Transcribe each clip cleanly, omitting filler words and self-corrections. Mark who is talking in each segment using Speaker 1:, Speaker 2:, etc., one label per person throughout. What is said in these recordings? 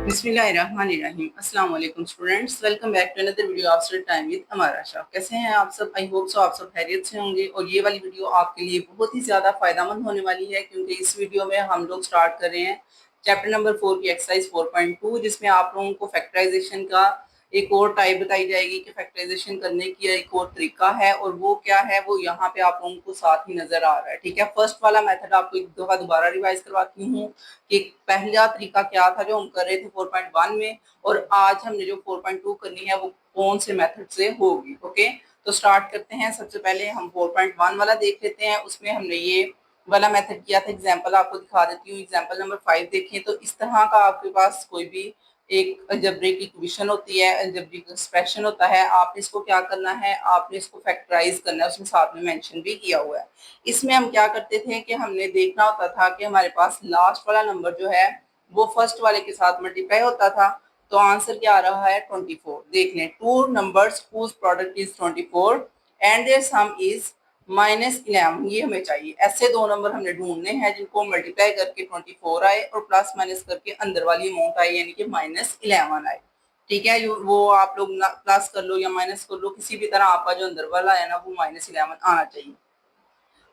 Speaker 1: बिस्मिल्लाहिर्रहमानिर्रहीम। अस्सलाम वालेकुम students, welcome back to another video after time with Amara Shah. कैसे हैं आप सब? आई होप सो आप सब खैरियत से होंगे। और ये वाली वीडियो आपके लिए बहुत ही ज़्यादा फ़ायदेमंद होने वाली है, क्योंकि इस वीडियो में हम लोग स्टार्ट कर रहे हैं चैप्टर नंबर 4 की एक्सरसाइज 4.2, जिसमें आप लोगों को फैक्टराइजेशन का एक और टाइप बताई जाएगी कि फैक्टराइजेशन करने की एक और तरीका है, और वो क्या है वो यहाँ पे आप लोगों को साथ ही नजर आ रहा है। ठीक है, फर्स्ट वाला मेथड आपको एक दफा दोबारा रिवाइज करवाती हूँ कि पहला तरीका क्या था जो हम कर रहे थे 4.1 में, और आज हमने जो 4.2 करनी है वो कौन से मेथड से होगी। ओके, तो स्टार्ट करते हैं। सबसे पहले हम 4.1 वाला देख लेते हैं। उसमें हमने ये वाला मेथड किया था। एग्जाम्पल आपको दिखा देती हूँ। एग्जाम्पल नंबर 5 देखें तो इस तरह का आपके पास कोई भी एक अलजेब्रिक इक्वेशन होती है, अलजेब्रिक एक्सप्रेशन होता है। आपने इसको क्या करना है, आपने इसको फैक्टराइज करना है। उसमें साथ में मेंशन भी किया हुआ है। इसमें हम क्या करते थे कि हमने देखना होता था कि हमारे पास लास्ट वाला नंबर जो है वो फर्स्ट वाले के साथ मल्टीप्लाई होता था। तो आंसर क्या आ रहा है 24। देख लें, two numbers whose product is 24 and their sum is -11। ये हमें चाहिए। ऐसे दो नंबर हमने ढूंढने हैं जिनको मल्टीप्लाई करके 24 आए और प्लस माइनस करके अंदर वाली अमाउंट आई, यानी कि -11 आए। ठीक है, वो आप लोग प्लस कर लो या माइनस कर लो, किसी भी तरह आपका जो अंदर वाला है ना वो -11 आना चाहिए।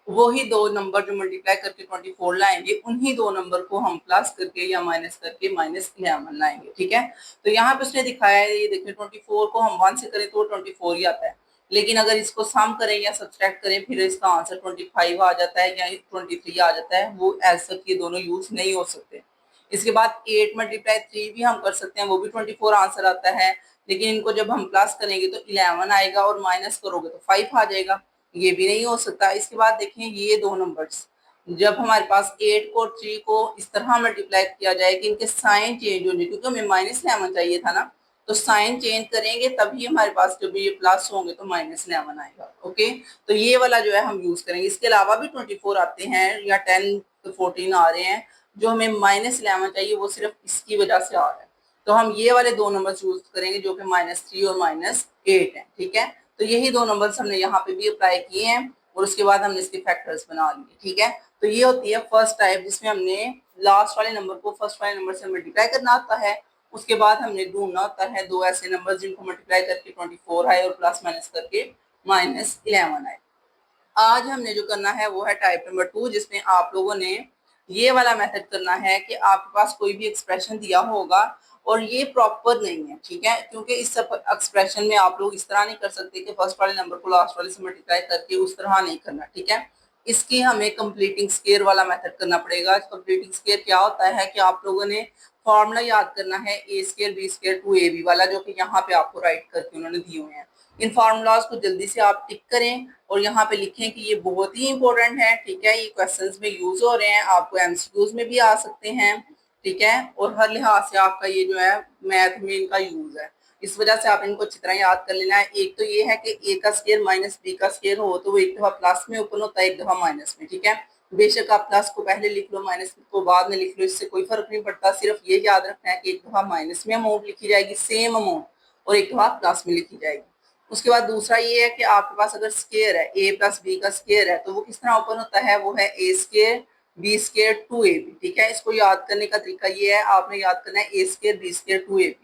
Speaker 1: वही दो नंबर जो मल्टीप्लाई करके 24 लाएंगे, उन्हीं दो नंबर को हम प्लस करके या माइनस करके -11 लाएंगे। ठीक है, तो यहाँ पे उसने दिखाया है, ये देखिए 24 को हम 1 से करें तो 24 ही आता है, लेकिन अगर इसको सम करें या सब्सट्रैक्ट करें फिर इसका आंसर 25 आ जाता है या 23 आ जाता है। वो एज सच ये दोनों यूज नहीं हो सकते। इसके बाद 8 मल्टीप्लाई 3 भी हम कर सकते हैं, वो भी 24 आंसर आता है, लेकिन इनको जब हम प्लस करेंगे तो 11 आएगा और माइनस करोगे तो 5 आ जाएगा। ये भी नहीं हो सकता। इसके बाद देखें ये दो नंबर्स, जब हमारे पास 8 को और 3 को इस तरह मल्टीप्लाई किया जाए कि इनके साइन चेंज हो जाए, क्योंकि हमें -11 चाहिए था ना, तो साइन चेंज करेंगे तभी हमारे पास जब ये प्लस होंगे तो -11 आएगा। ओके, तो ये वाला जो है हम यूज करेंगे। इसके अलावा भी 24 आते हैं या 10 14 आ रहे हैं। जो हमें -11 चाहिए वो सिर्फ इसकी वजह से आ रहा है। तो हम ये वाले दो नंबर यूज करेंगे जो कि -3 और -8 है। ठीक है, तो यही दो नंबर्स हमने यहाँ पे भी अप्लाई किए हैं और उसके बाद हमने इसके फैक्टर्स बना लिए। ठीक है, तो ये होती है फर्स्ट टाइप, जिसमें हमने लास्ट वाले नंबर को फर्स्ट वाले नंबर से मल्टीप्लाई करना होता है। उसके बाद हमने ढूंढना होता है दो ऐसे नंबर जिनको मल्टीप्लाई करके 24 आए और प्लस माइनस करके -11 आए। आज हमने जो करना है वो है टाइप नंबर 2, जिसमें आप लोगों ने ये वाला मेथड करना है कि आपके पास कोई भी एक्सप्रेशन दिया होगा और ये प्रॉपर नहीं है। ठीक है, क्योंकि इस एक्सप्रेशन में आप लोग इस तरह नहीं कर सकते कि फर्स्ट वाले नंबर को लास्ट वाले से मल्टीप्लाई करके उस तरह नहीं करना। ठीक है, इसकी हमें कंप्लीटिंग स्केयर वाला मेथड करना पड़ेगा। कंप्लीटिंग स्केयर क्या होता है कि आप लोगों ने फॉर्मूला याद करना है ए स्केयर बी स्केयर 2ab वाला, जो कि यहाँ पे आपको राइट करके उन्होंने दिए हुए हैं। इन फार्मूलाज को जल्दी से आप टिक करें और यहाँ पे लिखें कि ये बहुत ही इंपॉर्टेंट है। ठीक है, ये क्वेश्चंस में यूज हो रहे हैं, आपको एमसीक्यूज में भी आ सकते हैं। ठीक है, और हर लिहाज से आपका ये जो है मैथ में इनका यूज है, इस वजह से आप इनको अच्छी तरह याद कर लेना है। एक तो ये है कि ए का स्केयर माइनस बी का स्केयर हो तो वो एक दफा प्लस में ओपन होता है, एक दफा माइनस में। ठीक है, बेशक आप प्लस को पहले लिख लो माइनस को बाद में लिख लो, इससे कोई फर्क नहीं पड़ता। सिर्फ ये याद रखना है कि एक दफा माइनस में अमाउंट लिखी जाएगी सेम अमाउंट, और एक दफा प्लस में लिखी जाएगी। उसके बाद दूसरा ये है कि आपके पास अगर स्केयर है ए प्लस बी का स्केयर है तो वो किस तरह ओपन होता है, वो है ए स्केयर बी स्केयर 2ab। ठीक है, इसको याद करने का तरीका ये है, आपने याद करना है ए स्केयर बी स्केयर 2ab।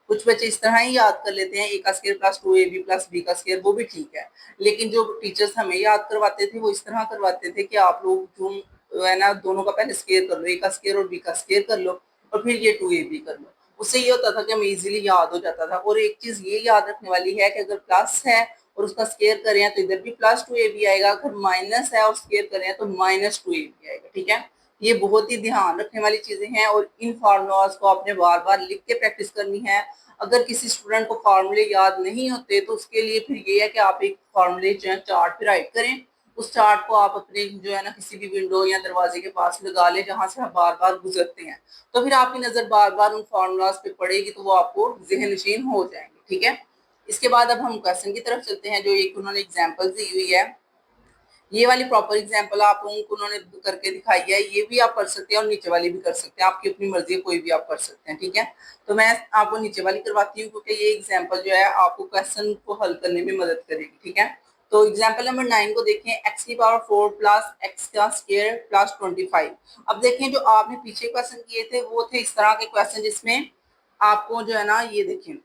Speaker 1: कुछ बच्चे इस तरह ही याद कर लेते हैं ए का square plus 2ab plus b का स्केयर, वो भी ठीक है, लेकिन जो टीचर्स हमें याद करवाते थे वो इस तरह करवाते थे कि आप लोग जो है ना दोनों का पहले स्केयर कर लो, ए का स्केयर और बी का स्केयर कर लो और फिर ये 2ab कर लो। उससे ये होता था कि हमें इजीली याद हो जाता था। और एक चीज ये याद रखने वाली है कि अगर प्लस है और उसका स्केयर करें तो इधर भी +2ab आएगा, अगर माइनस है और स्केयर करें तो -2ab आएगा। ठीक है, ये बहुत ही ध्यान रखने वाली चीजें हैं और इन फार्मूलाज को आपने बार बार लिख के प्रैक्टिस करनी है। अगर किसी स्टूडेंट को फार्मूले याद नहीं होते तो उसके लिए फिर ये है कि आप एक फार्मूले जो है चार्ट पे राइट करें। उस चार्ट को आप अपने जो है ना किसी भी विंडो या दरवाजे के पास लगा लें जहां से आप बार बार गुजरते हैं, तो फिर आपकी नजर बार बार उन फार्मूलाज पे पड़ेगी तो वो आपको ज़हन नशीन हो जाएंगे। ठीक है, इसके बाद अब हम क्वेश्चन की तरफ चलते हैं। जो एक उन्होंने एग्जांपल दी हुई है, ये वाली प्रॉपर एग्जांपल आप लोगों को उन्होंने करके दिखाई है, ये भी आप कर सकते हैं और नीचे वाली भी कर सकते हैं, आपकी अपनी मर्जी है, कोई भी आप कर सकते हैं। ठीक है, तो मैं आपको नीचे वाली करवाती हूँ क्योंकि ये एग्जांपल जो है आपको क्वेश्चन को हल करने में मदद करेगी। ठीक है, तो एग्जांपल नंबर 9 को देखें, x की पावर 4 प्लस x का स्क्वायर प्लस 25। अब देखें जो आपने पीछे क्वेश्चन किए थे वो थे इस तरह के क्वेश्चन जिसमें आपको जो है ना ये देखिए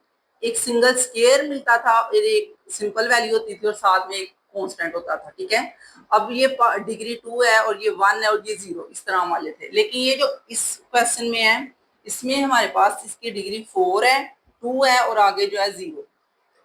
Speaker 1: एक सिंगल स्केयर मिलता था और एक सिंपल वैल्यू होती थी और साथ में एक कांस्टेंट होता था, ठीक है। अब ये डिग्री 2 है और ये 1 है और ये 0 इस तरह वाले थे, लेकिन ये जो इस क्वेश्चन में है इसमें हमारे पास इसकी डिग्री 4 है, 2 है और आगे जो है 0।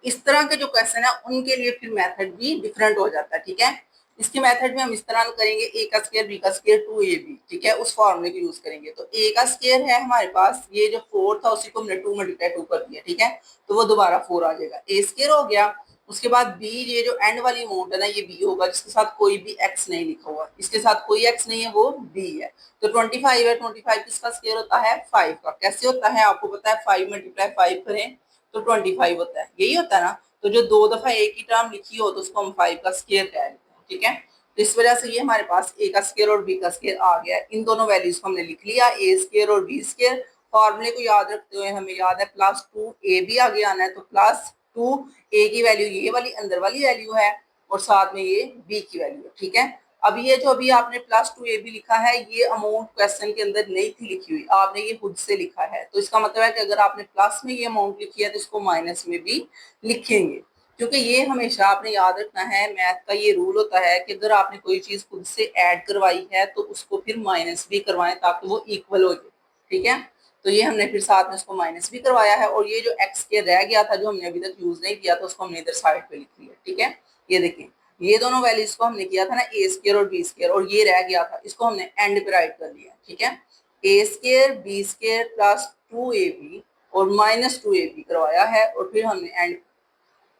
Speaker 1: इस तरह के जो क्वेश्चन है उनके लिए फिर मेथड भी डिफरेंट हो जाता है, ठीक है। इसके मेथड में हम इस तरह करेंगे, ए का स्क्वायर बी का स्क्वायर 2ab, ठीक है, उस फॉर्मूले को यूज करेंगे। तो ए का स्क्वायर है हमारे पास, ये जो 4 था उसी को हमने 2 मल्टीप्लाई 2 कर दिया, ठीक है, तो वो दोबारा 4 आ जाएगा, ए स्क्वायर हो गया। उसके बाद बी, ये जो एंड वाली अमाउंट है ना ये बी होगा, जिसके साथ कोई भी एक्स नहीं लिखा हुआ, इसके साथ कोई एक्स नहीं है, वो बी है। तो 25 है, 25 किसका स्क्वायर होता है 5 का। कैसे होता है आपको पता है, 5 मल्टीप्लाई 5 करें तो 25 होता है, यही होता है ना। तो जो दो दफा एक ही टर्म लिखी हो तो उसको हम 5 का स्क्वायर कह देते हैं, ठीक है। तो इस वजह से ये हमारे पास ए का स्क्वायर और बी का स्क्वायर आ गया। इन दोनों वैल्यूज को हमने लिख लिया, ए स्क्वायर और बी स्क्वायर। फॉर्मूले को याद रखते हुए हमें याद है +2 ए भी आगे आना है, तो +2 ए की वैल्यू ये वाली अंदर वाली वैल्यू है और साथ में ये बी की वैल्यू है, ठीक है। अब ये जो अभी आपने +2 ए भी लिखा है, ये अमाउंट क्वेश्चन के अंदर नहीं थी लिखी हुई, आपने ये खुद से लिखा है। तो इसका मतलब है कि अगर आपने प्लस में ये अमाउंट लिखी है तो इसको माइनस में भी लिखेंगे, क्योंकि ये हमेशा आपने याद रखना है, मैथ का ये रूल होता है कि अगर आपने कोई चीज खुद से ऐड करवाई है तो उसको फिर माइनस भी करवाएं ताकि वो इक्वल हो जाए, ठीक है। तो ये हमने फिर साथ में उसको माइनस भी करवाया है, और ये जो एक्स के रह गया था जो हमने अभी तक यूज नहीं किया था उसको हमने इधर साइड पे लिख लिया, ठीक है। ये देखिए ये दोनों वैल्यूज को हमने किया था ना ए स्क्वायर और बी स्क्वायर, और ये रह गया था, इसको हमने एंड पे राइट कर लिया, ठीक है। ए स्क्वायर बी स्क्वायर +2ab और -2ab करवाया है, और फिर हमने एंड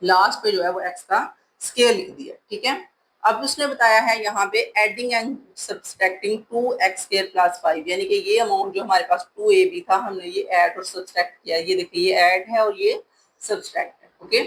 Speaker 1: लास्ट पे जो है वो एक्स का स्केयर लिख दिया, ठीक है। अब उसने बताया है यहाँ पे एडिंग एंड सब्सट्रैक्टिंग 2x² + 5, यानी कि ये अमाउंट जो हमारे पास 2ab था हमने ये ऐड और सब्सट्रैक्ट किया, ये देखिए ये ऐड है और ये सब्सट्रैक्ट है, ओके।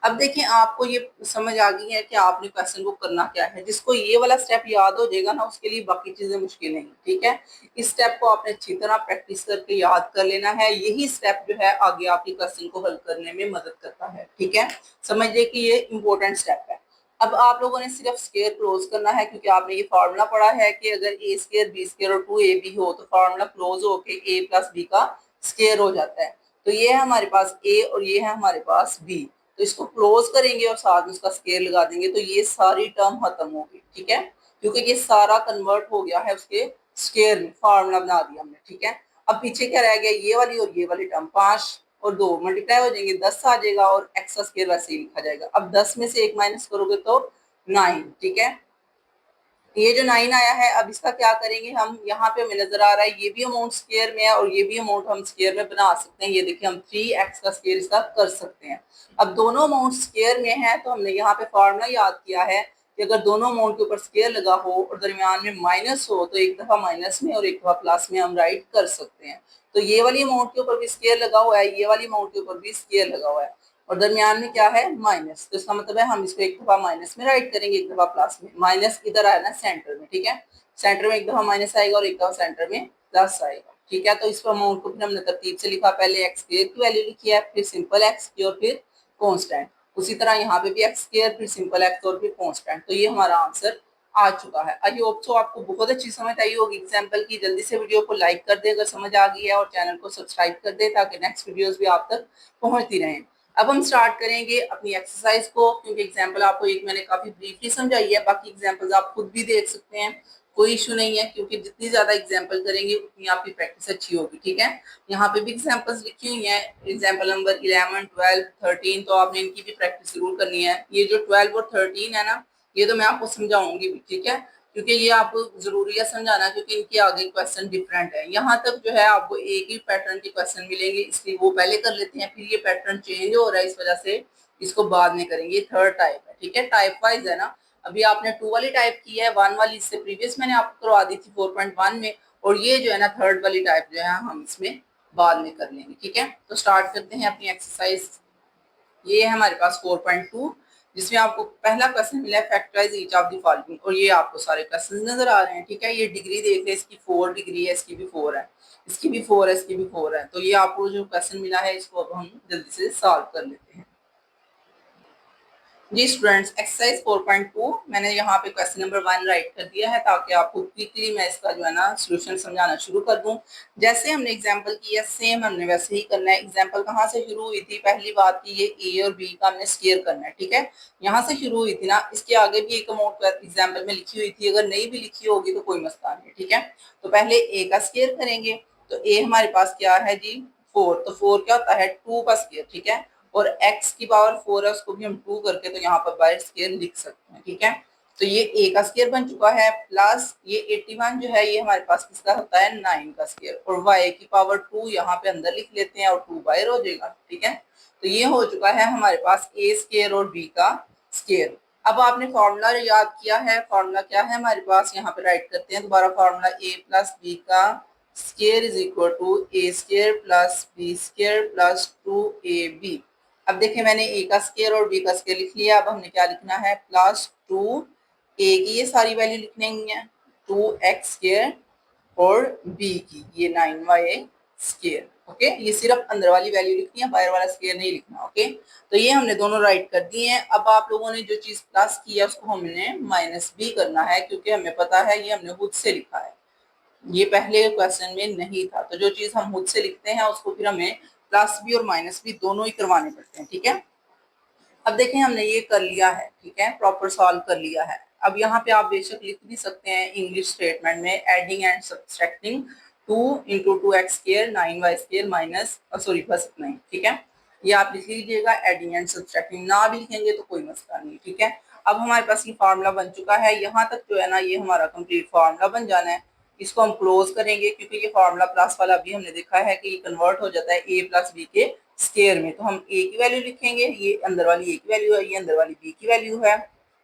Speaker 1: अब देखिए आपको ये समझ आ गई है कि आपने क्वेश्चन को करना क्या है। जिसको ये वाला स्टेप याद हो जाएगा ना उसके लिए बाकी चीजें मुश्किल नहीं, ठीक है। इस स्टेप को आपने अच्छी तरह प्रैक्टिस करके याद कर लेना है, यही स्टेप जो है आगे आपके क्वेश्चन को हल करने में मदद करता है, ठीक है। समझिए कि ये इंपॉर्टेंट स्टेप है। अब आप लोगों ने सिर्फ स्क्वायर क्लोज करना है, क्योंकि आपने ये फॉर्मूला पढ़ा है कि अगर ए स्क्वायर बी स्क्वायर और 2ab हो तो फॉर्मूला क्लोज होके a + b का स्क्वायर हो जाता है। तो ये है हमारे पास a और ये है हमारे पास b, तो इसको क्लोज करेंगे और साथ में उसका स्क्वायर लगा देंगे तो ये सारी टर्म खत्म होगी, ठीक है, क्योंकि ये सारा कन्वर्ट हो गया है उसके स्क्वायर में, फॉर्मूला बना दिया हमने, ठीक है। अब पीछे क्या रह गया, ये वाली और ये वाली टर्म, 5 और 2 मल्टीप्लाई हो जाएंगे, 10 आ जाएगा और एक्स का स्क्वायर वैसे ही लिखा जाएगा। अब 10 में से 1 माइनस करोगे तो 9, ठीक है। ये जो 9 आया है अब इसका क्या करेंगे हम, यहाँ पे हमें नजर आ रहा है ये भी अमाउंट स्क्वायर में है और ये भी अमाउंट हम स्क्वायर में बना सकते हैं। ये देखिए हम 3x का स्क्वायर इसका कर सकते हैं। अब दोनों अमाउंट स्क्वायर में है तो हमने यहाँ पे फॉर्मूला याद किया है कि अगर दोनों अमाउंट के ऊपर स्क्वायर लगा हो और दरमियान में माइनस हो तो एक दफा माइनस में और एक दफा प्लस में हम राइट कर सकते हैं। तो ये वाली अमाउंट के ऊपर भी स्क्वायर लगा हुआ है, ये वाली अमाउंट के ऊपर भी स्क्वायर लगा हुआ है और दरमियान में क्या है माइनस, तो इसका मतलब है हम इसको एक दफा माइनस में राइट करेंगे एक दफा प्लस में। माइनस इधर आया ना सेंटर में, ठीक है, सेंटर में एक दफा माइनस आएगा और एक दफा सेंटर में प्लस आएगा, ठीक है। तो इस अमाउंट को फिर हमने तरतीब से लिखा, पहले एक्स स्क्वायर की वैल्यू लिखी है, फिर सिंपल एक्स की और फिर कॉन्स्टेंट। उसी तरह यहाँ पे भी एक्स स्क्वायर फिर सिंपल एक्स और फिर कॉन्स्टेंट। तो ये हमारा आंसर आ चुका है। आई होप सो आपको बहुत अच्छी समझ आई होगी एग्जाम्पल की। जल्दी से वीडियो को लाइक कर दे अगर समझ आ गई है और चैनल को सब्सक्राइब कर दे ताकि नेक्स्ट वीडियोस भी आप तक पहुंचती रहें। अब हम स्टार्ट करेंगे अपनी एक्सरसाइज को, क्योंकि एग्जाम्पल आपको एक मैंने काफी ब्रीफली समझाई है, बाकी एग्जाम्पल्स आप खुद भी देख सकते हैं, कोई इशू नहीं है, क्योंकि जितनी ज्यादा एग्जाम्पल करेंगे उतनी आपकी प्रैक्टिस अच्छी होगी, ठीक है। यहाँ पे भी एग्जाम्पल्स लिखी हुई हैं, एग्जाम्पल नंबर 11, 12, 13, तो आपने इनकी भी प्रैक्टिस जरूर करनी है। ये जो 12 और 13 है ना ये तो मैं आपको समझाऊंगी भी, ठीक है, क्योंकि ये आपको जरूरी है समझाना, क्योंकि इनके आगे क्वेश्चन डिफरेंट है। यहाँ तक जो है आपको एक ही पैटर्न के क्वेश्चन मिलेंगे, इसलिए वो पहले कर लेते हैं, फिर ये पैटर्न चेंज हो रहा है इस वजह से इसको बाद में करेंगे। ये थर्ड टाइप है, ठीक है, टाइप वाइज है ना। अभी आपने 2 वाली टाइप की है, 1 वाली इससे प्रीवियस मैंने आपको करवा दी थी 4.1 में, और ये जो है ना थर्ड वाली टाइप जो है हम इसमें बाद में कर लेंगे, ठीक है। तो स्टार्ट करते हैं अपनी एक्सरसाइज। ये है हमारे पास 4.2, जिसमें आपको पहला क्वेश्चन मिला है factorise each of the following, और ये आपको सारे क्वेश्चन नजर आ रहे हैं, ठीक है। ये डिग्री देख रहे हैं, इसकी 4 डिग्री है, इसकी भी 4 है, इसकी भी 4 है, इसकी भी 4 है। तो ये आपको जो क्वेश्चन मिला है इसको अब हम जल्दी से सॉल्व कर लेते हैं। जी स्टूडेंट्स, एक्सरसाइज 4.2 मैंने यहाँ पे क्वेश्चन नंबर 1 राइट कर दिया है ताकि आपको क्विकली मैं इसका जो है ना सॉल्यूशन समझाना शुरू कर दूं। जैसे हमने एग्जांपल किया सेम हमने वैसे ही करना है। एग्जांपल कहाँ से शुरू हुई थी? पहली बात की ये ए और बी का हमने स्क्वायर करना है, ठीक है। यहाँ से शुरू हुई थी ना, इसके आगे भी एक अमाउंट एग्जाम्पल में लिखी हुई थी, अगर नहीं भी लिखी होगी तो कोई मसला नहीं, ठीक है। तो पहले ए का स्क्वायर करेंगे, तो ए हमारे पास क्या है जी? 4। तो 4 क्या होता है? 2 का स्क्वायर, ठीक है। और x की पावर 4 है, उसको भी हम 2 करके तो यहाँ पर बाय स्क्वायर लिख सकते हैं, ठीक है। तो ये a का स्क्वायर बन चुका है, प्लस ये 81 जो है ये हमारे पास किसका होता है? 9 का स्क्वायर। और y की पावर 2 यहाँ पे अंदर लिख लेते हैं और 2 बाहर हो जाएगा, ठीक है। तो ये हो चुका है हमारे पास a स्क्वायर और b का स्क्वायर। अब आपने फॉर्मूला याद किया है, फॉर्मूला क्या है हमारे पास? यहाँ पे राइट करते हैं दोबारा फॉर्मूला, a प्लस बी का square is equal to a square plus b square plus 2ab। अब देखिए मैंने ए का स्क्वायर और बी का स्क्वायर लिख लिया। अब हमने क्या लिखना है? प्लस 2 ए की ये सारी वैल्यू लिखनी है, 2x स्क्वायर, और बी की ये 9y स्क्वायर। ओके, ये सिर्फ अंदर वाली वैल्यू लिखनी है, बाहर वाला स्क्वायर नहीं लिखना। ओके, तो ये हमने दोनों राइट कर दिए हैं। अब आप लोगों ने जो चीज प्लस की है उसको हमने माइनस भी करना है, क्योंकि हमें पता है ये हमने खुद से लिखा है, ये पहले क्वेश्चन में नहीं था। तो जो चीज हम खुद से लिखते हैं उसको फिर हमें प्लस भी और माइनस भी दोनों ही करवाने पड़ते हैं, ठीक है। अब देखें हमने ये कर लिया है, ठीक है, प्रॉपर सॉल्व कर लिया है। अब यहाँ पे आप बेशक लिख भी सकते हैं इंग्लिश स्टेटमेंट में, adding and subtracting 2 into 2x square 9y square minus sorry plus 9, ठीक है। ये आप लिख लीजिएगा एडिंग एंड सब्सट्रैक्टिंग, ना भी लिखेंगे तो कोई मसला नहीं, ठीक है। अब हमारे पास ये फार्मूला बन चुका है, यहाँ तक जो है ना ये हमारा कंप्लीट फार्मूला बन जाना है। इसको हम क्लोज करेंगे, क्योंकि ये फार्मूला प्लस वाला भी हमने देखा है कि ये कन्वर्ट हो जाता है ए प्लस बी के स्केयर में। तो हम ए की वैल्यू लिखेंगे, ये अंदर वाली ए की वैल्यू है, ये अंदर वाली बी की वैल्यू है,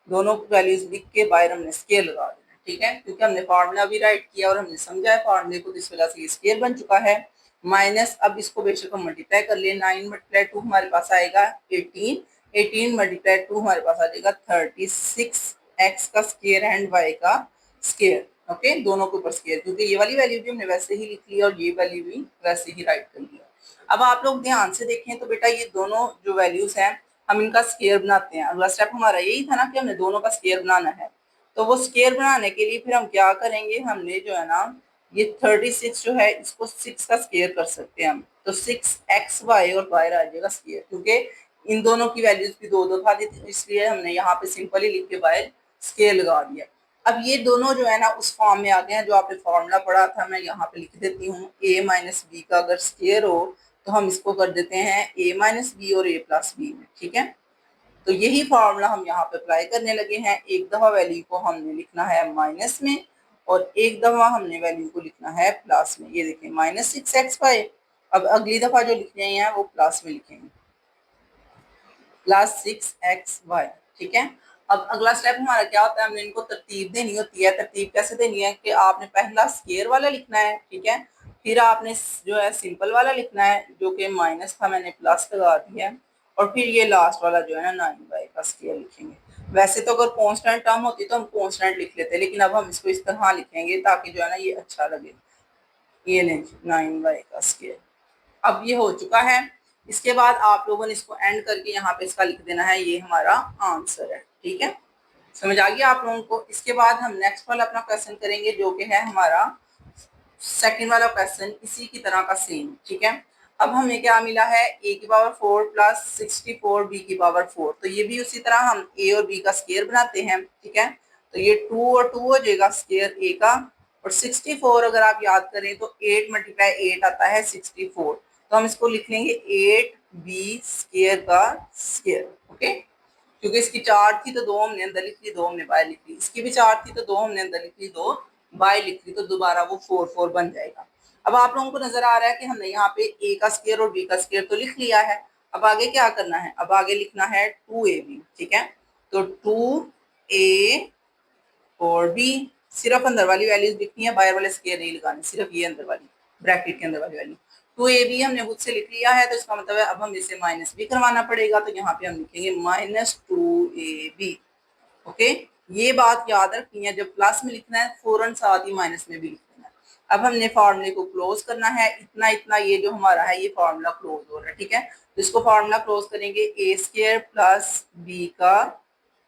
Speaker 1: दोनों वैल्यूज लिख के बाहर हमने स्केयर लगा देना, ठीक है। क्योंकि हमने फार्मूला भी राइट किया और हमने समझा है फार्मूले को, तो इस वजह से ये स्केयर बन चुका है। माइनस, अब इसको बेशक हम मल्टीप्लाई कर लिए, 9 मल्टीप्लाई 2 हमारे पास आएगा 18, 18 मल्टीप्लाई 2 हमारे पास आ जाएगा 36 एक्स का स्केयर एंड वाई का स्केयर। ओके, दोनों के ऊपर स्केयर, क्योंकि ये वाली वैल्यू भी हमने वैसे ही लिख ली और ये वैल्यू भी वैसे ही राइट कर लिया। अब आप लोग ध्यान से देखें तो बेटा ये दोनों जो वैल्यूज हैं हम इनका स्केयर बनाते हैं। अगला स्टेप हमारा यही था ना कि हमने दोनों का स्केयर बनाना है। तो वो स्केयर बनाने के लिए फिर हम क्या करेंगे? हमने जो है ना ये 36 जो है इसको 6 का स्केयर कर सकते हैं हम, तो 6xy और बाहर आ जाएगा स्केयर, क्योंकि इन दोनों की वैल्यूज भी दो दो था, इसलिए हमने यहाँ पे सिंपली लिख के बाहर स्केयर लगा दिया। अब ये दोनों जो है ना उस फॉर्म में आ गए हैं जो आपने फॉर्मूला पढ़ा था, मैं यहाँ पे लिख देती हूँ। a माइनस बी का अगर स्केयर हो तो हम इसको कर देते हैं a माइनस बी और a प्लस बी में, ठीक है। तो यही फॉर्मूला हम यहाँ पे अप्लाई करने लगे हैं। एक दफा वैल्यू को हमने लिखना है माइनस में और एक दफा हमने वैल्यू को लिखना है प्लस में। ये देखें -6x5। अब अगली दफा जो लिखने हैं वो प्लस में लिखेंगे, +6xy, ठीक है। अब अगला स्टेप हमारा क्या होता है? हमने इनको तरतीब देनी होती है। तरतीब कैसे देनी है कि आपने पहला स्केयर वाला लिखना है, ठीक है, फिर आपने जो है सिंपल वाला लिखना है जो कि माइनस था, मैंने प्लस लगा दिया है, और फिर ये लास्ट वाला जो है ना 9y का स्केयर लिखेंगे। वैसे तो अगर कांस्टेंट टर्म होती तो हम कांस्टेंट लिख लेते, लेकिन अब हम इसको इस तरह लिखेंगे ताकि जो है ना ये अच्छा लगे। ये लें 9y का स्केयर। अब ये हो चुका है। इसके बाद आप लोगों ने इसको एंड करके यहाँ पे इसका लिख देना है, ये हमारा आंसर है, ठीक है। समझ आ गया आप लोगों को? इसके बाद हम नेक्स्ट वाला अपना क्वेश्चन करेंगे जो कि है हमारा सेकंड वाला क्वेश्चन, इसी की तरह का सेम, ठीक है। अब हमें क्या मिला है? a की पावर 4 प्लस 64 b की पावर 4। तो ये भी उसी तरह हम a और b का स्केयर बनाते हैं, ठीक है। तो ये 2 और 2 हो जाएगा स्केयर a का, और 64 अगर आप याद करें तो 8 मल्टीप्लाई 8 आता है 64। तो हम इसको लिख लेंगे 8b स्केयर का स्केयर। ओके, क्योंकि इसकी 4 थी तो 2 हमने अंदर लिख ली, 2 हमने बाहर लिख ली। इसकी भी 4 थी तो 2 हमने अंदर लिख ली, 2 बाहर लिख ली, तो दोबारा वो 4 4 बन जाएगा। अब आप लोगों को नजर आ रहा है कि हमने यहाँ पे a का स्केयर और b का स्केयर तो लिख लिया है। अब आगे क्या करना है? अब आगे लिखना है 2ab, ठीक है। तो 2a और b, सिर्फ अंदर वाली वैल्यूज लिखनी है, बाहर वाले स्केयर नहीं लगाने, सिर्फ ये अंदर वाली ब्रैकेट के अंदर वाली वैल्यू। 2ab हमने खुद से लिख लिया है, तो इसका मतलब है अब हम इसे माइनस भी करवाना पड़ेगा, तो यहाँ पे हम लिखेंगे -2ab। ओके, ये बात याद रखनी है, जब प्लस में लिखना है फौरन साथ ही माइनस में भी लिख देना है। अब हमने फार्मूले को क्लोज करना है, इतना इतना ये जो हमारा है ये फार्मूला क्लोज हो रहा है, ठीक है। तो इसको फार्मूला क्लोज करेंगे ए स्क्वायर प्लस बी का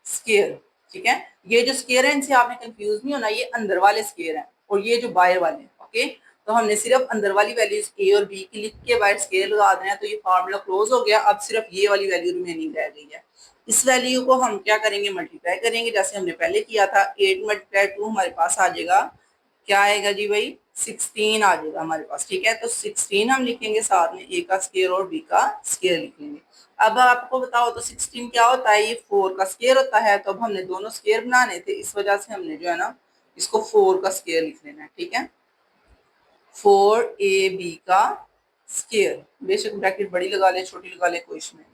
Speaker 1: स्क्वायर, ठीक है। ये जो स्क्वायर है इनसे आपने कंफ्यूज नहीं होना, ये अंदर वाले स्क्वायर हैं और ये जो बाहर वाले, ओके। तो हमने सिर्फ अंदर वाली वैल्यूज ए और बी की लिख के बाहर स्क्वायर लगा देना है, तो ये फार्मूला क्लोज हो गया। अब सिर्फ ये वाली वैल्यू रिमेनिंग रह गई है। इस वैल्यू को हम क्या करेंगे, मल्टीप्लाई करेंगे जैसे हमने पहले किया था। 8 मल्टीप्लाई 2 हमारे पास आ जाएगा, क्या आएगा जी भाई, 16 आ जाएगा हमारे पास, ठीक है। तो 16 हम लिखेंगे, साथ में ए का स्क्वायर और बी का स्क्वायर लिखेंगे। अब आपको बताओ तो 16 क्या होता है, ये 4 का स्क्वायर होता है। तो अब हमने दोनों स्क्वायर बनाने थे, इस वजह से हमने जो है ना इसको 4 का स्क्वायर लिख लेना है, ठीक है। 4ab का स्क्वायर, बेशक ब्रैकेट बड़ी लगा ले छोटी लगा ले कोई इशू नहीं।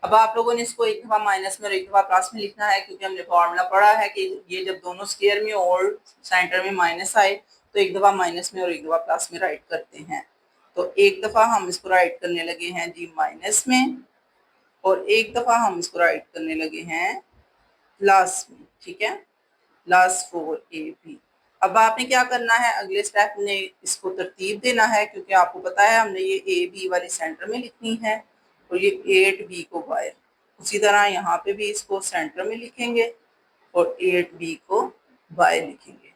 Speaker 1: अब आप लोगों ने इसको एक दफा माइनस में और एक दफा प्लस में लिखना है, क्योंकि हमने फॉर्मूला पढ़ा है कि ये जब दोनों स्क्वायर में और सेंटर में माइनस आए तो एक दफा माइनस में और एक दफा प्लस में राइट करते हैं। तो एक दफा हम इसको राइट करने लगे हैं जी माइनस में, और एक दफा हम इसको राइट करने लगे हैं प्लस में, ठीक है, प्लस 4ab। अब आपने क्या करना है, अगले स्टेप में इसको तरतीब देना है, क्योंकि आपको पता है हमने ये ए बी वाली सेंटर में लिखनी है और ये 8b को बाहर। उसी तरह यहाँ पे भी इसको सेंटर में लिखेंगे और 8b को बाहर लिखेंगे।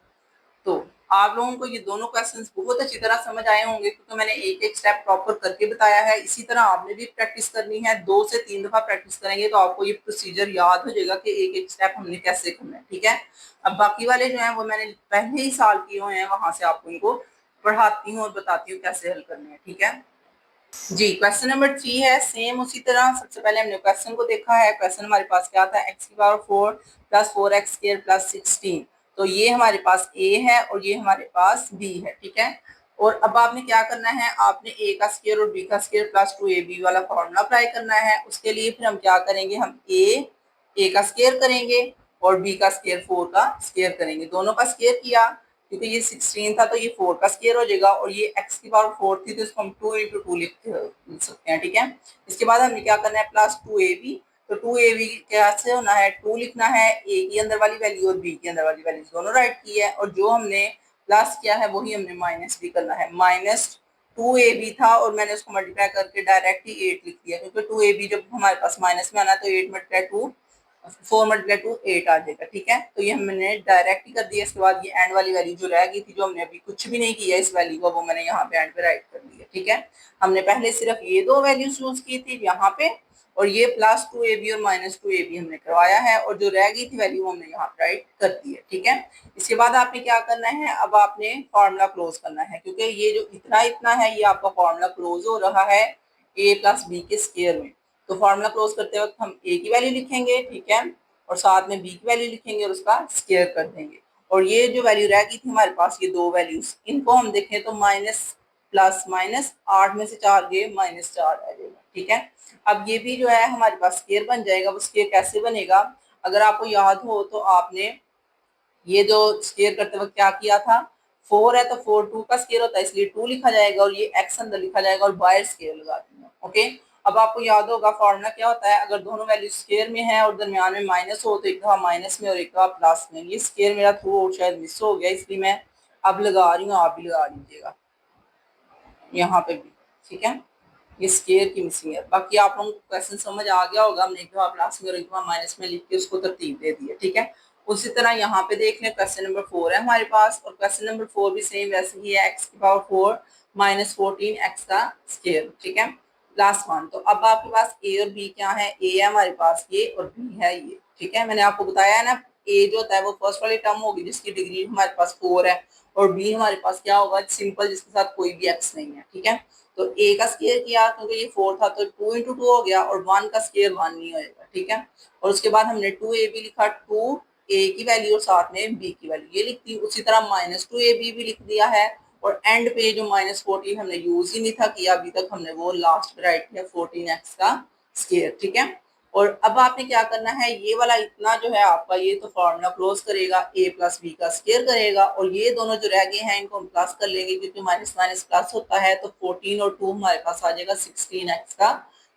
Speaker 1: तो आप लोगों को ये दोनों क्वेश्चंस बहुत अच्छी तरह समझ आए होंगे, क्योंकि मैंने एक एक स्टेप प्रॉपर करके बताया है। इसी तरह आपने भी प्रैक्टिस करनी है, 2 से 3 दफा प्रैक्टिस करेंगे तो आपको ये प्रोसीजर याद हो जाएगा कि एक एक स्टेप हमने कैसे करना है, ठीक है। अब बाकी वाले जो हैं वो मैंने पहले ही साल किए हुए हैं, वहां से आपको इनको पढ़ाती हूँ और बताती हूँ कैसे हल करने हैं, ठीक है जी। क्वेश्चन नंबर 3 है, सेम उसी तरह। सबसे पहले हमने क्वेश्चन को देखा है। क्वेश्चन हमारे पास क्या था, x की power 4 plus 4x square plus 16। तो ये हमारे पास a है और ये हमारे पास b है, ठीक है। और अब आपने क्या करना है, आपने a का स्क्वायर और b का स्क्वायर प्लस 2ab वाला फॉर्मूला अप्लाई करना है। उसके लिए फिर हम क्या करेंगे, हम a का स्क्वायर करेंगे और b का स्क्वायर 4 का स्क्वायर करेंगे। दोनों का स्क्वायर किया, क्योंकि ये 16 था तो ये 4 का स्क्वायर हो जाएगा, और ये x की पावर 4 थी तो इसको हम 2 into 2 लिख सकते हैं, ठीक है। इसके बाद हमने क्या करना है, प्लस 2ab। तो 2ab कैसे होना है, 2 लिखना है, a की अंदर वाली वैल्यू और b की अंदर वाली वैल्यू दोनों राइट की है, और जो हमने प्लस किया है वही हमने माइनस भी करना है। माइनस 2ab था और मैंने उसको मल्टीप्लाई करके डायरेक्ट ही 8 लिख दिया, क्योंकि 2ab जब हमारे पास माइनस में आना तो 8 मल्टीप्लाई 2 4 मल्टीप्लाई 2 8 आ जाएगा, ठीक है। तो ये हमने डायरेक्ट ही कर दिया। इसके बाद ये एंड वाली वैल्यू जो रह गई थी, जो हमने अभी कुछ भी नहीं किया इस वैल्यू को, वो मैंने यहाँ पे एंड पे राइट कर दिया, ठीक है। हमने पहले सिर्फ ये दो वैल्यूज यूज की थी यहाँ पे, और ये प्लस 2ab और माइनस 2ab हमने करवाया है, और जो रह गई थी वैल्यू हमने यहाँ पे राइट कर दी है, ठीक है। इसके बाद आपने क्या करना है, अब आपने फॉर्मूला क्लोज करना है, क्योंकि ये जो इतना इतना है ये आपका फॉर्मूला क्लोज हो रहा है a प्लस बी के स्क्वायर में। तो फॉर्मूला क्लोज करते वक्त हम a की वैल्यू लिखेंगे, ठीक है, और साथ में b की वैल्यू लिखेंगे और उसका स्क्वायर कर देंगे। और ये जो वैल्यू रह गई थी हमारे पास, ये दो वैल्यूज, इनको हम देखें तो माइनस प्लस माइनस 8 में से 4 गए, -4 आ जाएगा, ठीक है। अब ये भी जो है हमारे पास स्क्वायर बन जाएगा। वो स्क्वायर कैसे बनेगा, अगर आपको याद हो तो आपने ये जो स्क्वायर करते वक्त क्या किया था, 4 है तो 4 2 का स्क्वायर होता है, इसलिए 2 लिखा जाएगा और ये x अंदर लिखा जाएगा और बाहर स्क्वायर लगा देंगे, ओके। अब आपको याद होगा फॉर्मूला क्या होता है, अगर दोनों वैल्यू स्क्वायर में है और दरमियान में माइनस हो तो एक दफा माइनस में और एक दफा प्लस में। ये स्क्वायर मेरा थ्रू आउट शायद मिस हो गया, इसलिए मैं अब लगा रही हूँ, आप भी लगा लीजिएगा यहाँ पे भी, ठीक है। ये स्क्वायर की मिसिंग है। बाकी आप लोगों को क्वेश्चन समझ आ गया होगा, हमने एक दफा प्लस में और एक दफा माइनस में लिख के उसको तरतीब दे दी है, ठीक है। उसी तरह यहाँ पे देख लें, क्वेश्चन नंबर 4 है हमारे पास, और क्वेश्चन नंबर 4 भी सेम वैसे ही है, एक्स की पावर 4 माइनस 14 एक्स का स्क्वायर, ठीक है, प्लस 1। तो अब आपके पास ए और बी क्या है, ए है हमारे पास ये और बी है ये, ठीक है। मैंने आपको बताया है ना, ए जो होता है वो फर्स्ट वाली टर्म होगी जिसकी डिग्री हमारे पास 4 है, और बी हमारे पास क्या होगा, सिंपल जिसके साथ कोई भी एक्स नहीं है, ठीक है। तो ए का स्क्वायर किया, क्योंकि ये 4 था तो 2 into 2 हो गया, और 1 का स्क्वायर 1 नहीं होएगा, ठीक है। और उसके बाद हमने 2ab लिखा, 2 ए की वैल्यू और साथ में बी की वैल्यू ये लिख दी। उसी तरह माइनस 2ab भी लिख दिया है, और एंड पे जो -14 हमने यूज ही नहीं था किया अभी तक, हमने वो लास्ट पे राइट किया 14x का स्क्वायर, ठीक है। और अब आपने क्या करना है, ये वाला इतना जो है आपका, ये तो फॉर्मूला क्लोज करेगा, a प्लस बी का स्क्वायर करेगा, और ये दोनों जो रह गए हैं इनको हम प्लस कर लेंगे, क्योंकि माइनस माइनस प्लस होता है, तो 14 और 2 हमारे पास आ जाएगा 16x का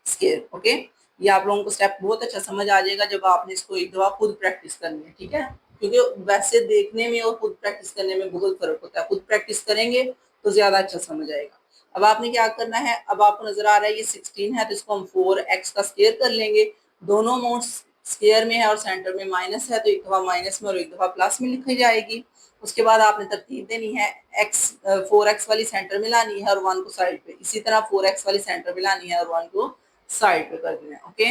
Speaker 1: स्क्वायर, ओके। ये आप लोगों को स्टेप बहुत अच्छा समझ आ जाएगा जब आपने इसको एक दफा खुद प्रैक्टिस करनी है, ठीक है। क्योंकि वैसे देखने में और खुद प्रैक्टिस करने में बहुत फर्क होता है। खुद प्रैक्टिस करेंगे तो ज्यादा अच्छा समझ आएगा। अब आपने क्या करना है, अब आपको नजर आ रहा है ये 16 है, तो इसको हम 4x का स्क्वायर कर लेंगे। दोनों अमाउंट स्क्वायर में है और सेंटर में माइनस है, तो एक दफा माइनस में और एक दफा प्लस में लिखी जाएगी। उसके बाद आपने तरतीब देनी है, x 4x वाली सेंटर में लानी है और 1 को साइड पे, इसी तरह 4x वाली सेंटर में लानी है और 1 को साइड पे कर देना है। ओके,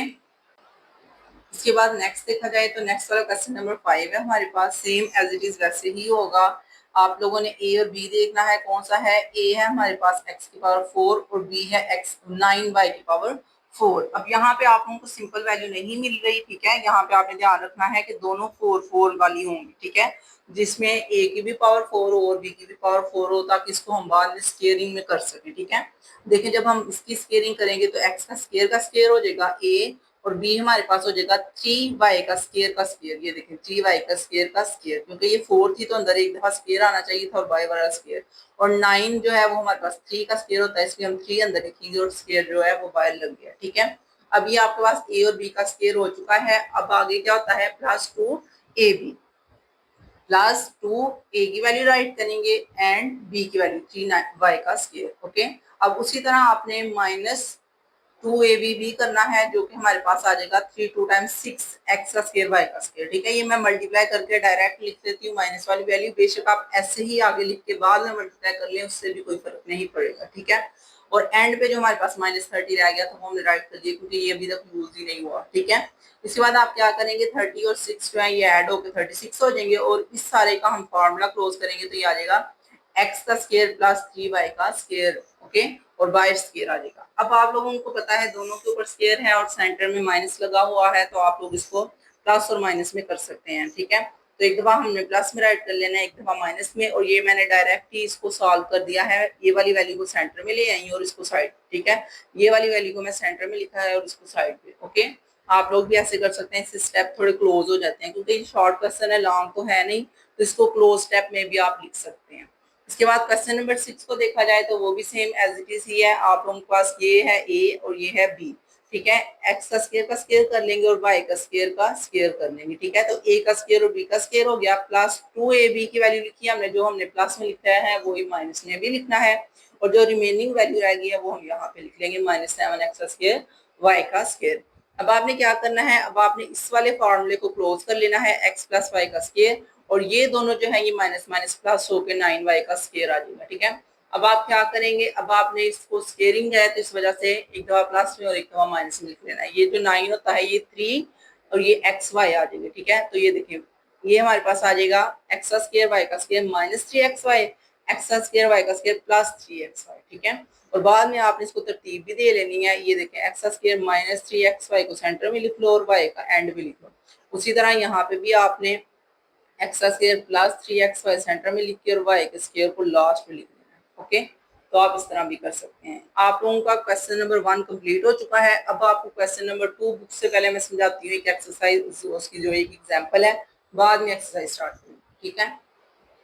Speaker 1: इसके बाद नेक्स्ट देखा जाए तो नेक्स्ट वाला क्वेश्चन नंबर 5 है हमारे पास, सेम एज इट इज वैसे ही होगा। आप लोगों ने ए और बी देखना है, कौन सा है। ए है हमारे पास x की पावर 4 और बी है x 9y की पावर 4। अब यहाँ पे आप लोगों को सिंपल वैल्यू नहीं मिल रही, ठीक है। यहाँ पे आपने ध्यान रखना है कि दोनों 4 4 वाली होंगी, ठीक है, जिसमें ए की भी पावर 4 और बी की भी पावर 4 हो, ताकि इसको हम बाद में स्केयरिंग में कर सकें, ठीक है। देखिए जब हम इसकी स्केयरिंग करेंगे तो x का स्केयर हो जाएगा a, और बी हमारे पास हो जाएगा 3y का स्केयर। ये देखें 3y का स्केयर, क्योंकि ये 4 थी तो अंदर एक दफा स्केयर आना चाहिए था और y वाला स्केयर, और 9 जो है वो हमारे पास 3 का स्केयर होता है, इसलिए हम 3 अंदर लिखेंगे और स्केयर जो है वो बाहर लग गया, ठीक है। अब ये आपके पास a और b का स्केयर हो चुका है। अब आगे क्या होता है, +2ab +2 a की वैल्यू राइट करेंगे एंड b की वैल्यू 3y का स्केयर। ओके, अब उसी तरह आपने -2ab भी करना है, जो कि हमारे पास आ जाएगा 3 2 टाइम्स 6x का स्केयर y का स्केयर, ठीक है। ये मैं मल्टीप्लाई करके डायरेक्ट लिख देती हूँ माइनस वाली वैल्यू, बेशक आप ऐसे ही आगे लिख के बाद में मल्टीप्लाई कर लें, उससे भी कोई फर्क नहीं पड़ेगा, ठीक है। और एंड पे जो हमारे पास -30 रह गया तो हमने राइट कर दिया, क्योंकि ये अभी तक यूज ही नहीं हुआ, ठीक है। इसके बाद आप क्या करेंगे, 30 और 6 जो है ये ऐड होकर 36 हो जाएंगे, और इस सारे का हम फॉर्मूला क्लोज करेंगे तो ये आ जाएगा x का स्केयर +3y का स्केयर, ओके, और बाय स्केयर आ जाएगा। अब आप लोगों को पता है दोनों के ऊपर स्केयर है और सेंटर में माइनस लगा हुआ है, तो आप लोग इसको प्लस और माइनस में कर सकते हैं, ठीक है। तो एक दफा हमने प्लस में राइट कर लेना है, एक दफा माइनस में, और ये मैंने डायरेक्ट ही इसको सॉल्व कर दिया है। ये वाली वैल्यू को सेंटर में ले आई और इसको साइड, ठीक है। ये वाली वैल्यू को मैं सेंटर में लिखा है और इसको साइड पे, ओके। आप लोग भी ऐसे कर सकते हैं, इससे स्टेप थोड़े क्लोज हो जाते हैं, क्योंकि ये शॉर्ट क्वेश्चन है, लॉन्ग तो है नहीं, तो इसको क्लोज स्टेप में भी आप लिख सकते हैं। इसके बाद क्वेश्चन नंबर 6 को देखा जाए तो वो भी सेम एज इट इज ही है। आप लोगों के पास ये है ए और ये है बी, ठीक है। एक्स का स्केयर कर लेंगे और वाई का स्केयर कर लेंगे, ठीक है। तो ए का स्केयर और बी का स्केयर हो गया, +2ab की वैल्यू लिखी है हमने, जो हमने प्लस में लिखा है वही माइनस में भी लिखना है, और जो रिमेनिंग वैल्यू रह गई है वो हम यहाँ पे लिख लेंगे -7x का स्केयर वाई का स्केयर। अब आपने क्या करना है, अब आपने इस वाले फॉर्मूले को क्लोज कर लेना है, x + y का स्केयर, और ये दोनों जो है ये माइनस माइनस प्लस होकर 9y का स्केयर आ जाएगा, ठीक है। अब आप क्या करेंगे, अब आपने इसको स्केयरिंग है तो इस वजह से एक दफा प्लस में और एक दफा माइनस में लिख लेना है। ये जो 9 होता है ये 3 और ये xy आ जाएगा, ठीक है। तो ये देखिए ये हमारे पास आ जाएगा x का स्केयर y का स्केयर -3xy, x का स्केयर y का स्केयर +3xy, ठीक है। और बाद में आपने इसको तरतीब भी दे लेनी है। ये देखें x का स्केयर -3xy को सेंटर में लिख लो और y का एंड में लिख लो। उसी तरह यहाँ पे भी आपने x का स्केयर +3xy सेंटर में लिख के और y के स्केयर को लास्ट में लिख देना है, ओके। तो आप इस तरह भी कर सकते हैं। आप लोगों का क्वेश्चन नंबर 1 कंप्लीट हो चुका है। अब आपको क्वेश्चन नंबर 2 बुक से पहले मैं समझाती हूँ एक एक्सरसाइज, उसकी जो एक एग्जांपल है, बाद में एक्सरसाइज स्टार्ट करूँ, ठीक है।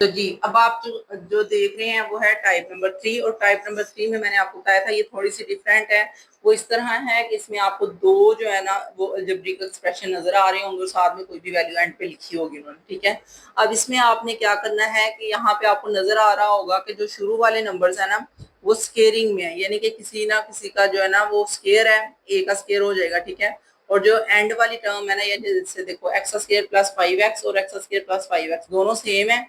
Speaker 1: तो जी अब आप जो देख रहे हैं वो है टाइप नंबर 3, और टाइप नंबर 3 में मैंने आपको बताया था ये थोड़ी सी डिफरेंट है। वो इस तरह है कि इसमें आपको दो जो है ना वो अलजेब्रिक एक्सप्रेशन नजर आ रहे होंगे और साथ में कोई भी वैल्यू एंड पे लिखी होगी उन्होंने, ठीक है। अब इसमें आपने क्या करना है कि यहाँ पे आपको नजर आ रहा होगा कि जो शुरू वाले नंबर्स है ना वो स्केयरिंग में है, यानी कि किसी ना किसी का जो है ना वो स्केयर है, ए का स्केयर हो जाएगा, ठीक है। और जो एंड वाली टर्म है ना, ये जैसे देखो x स्केयर +5x और x स्केयर +5x दोनों सेम है,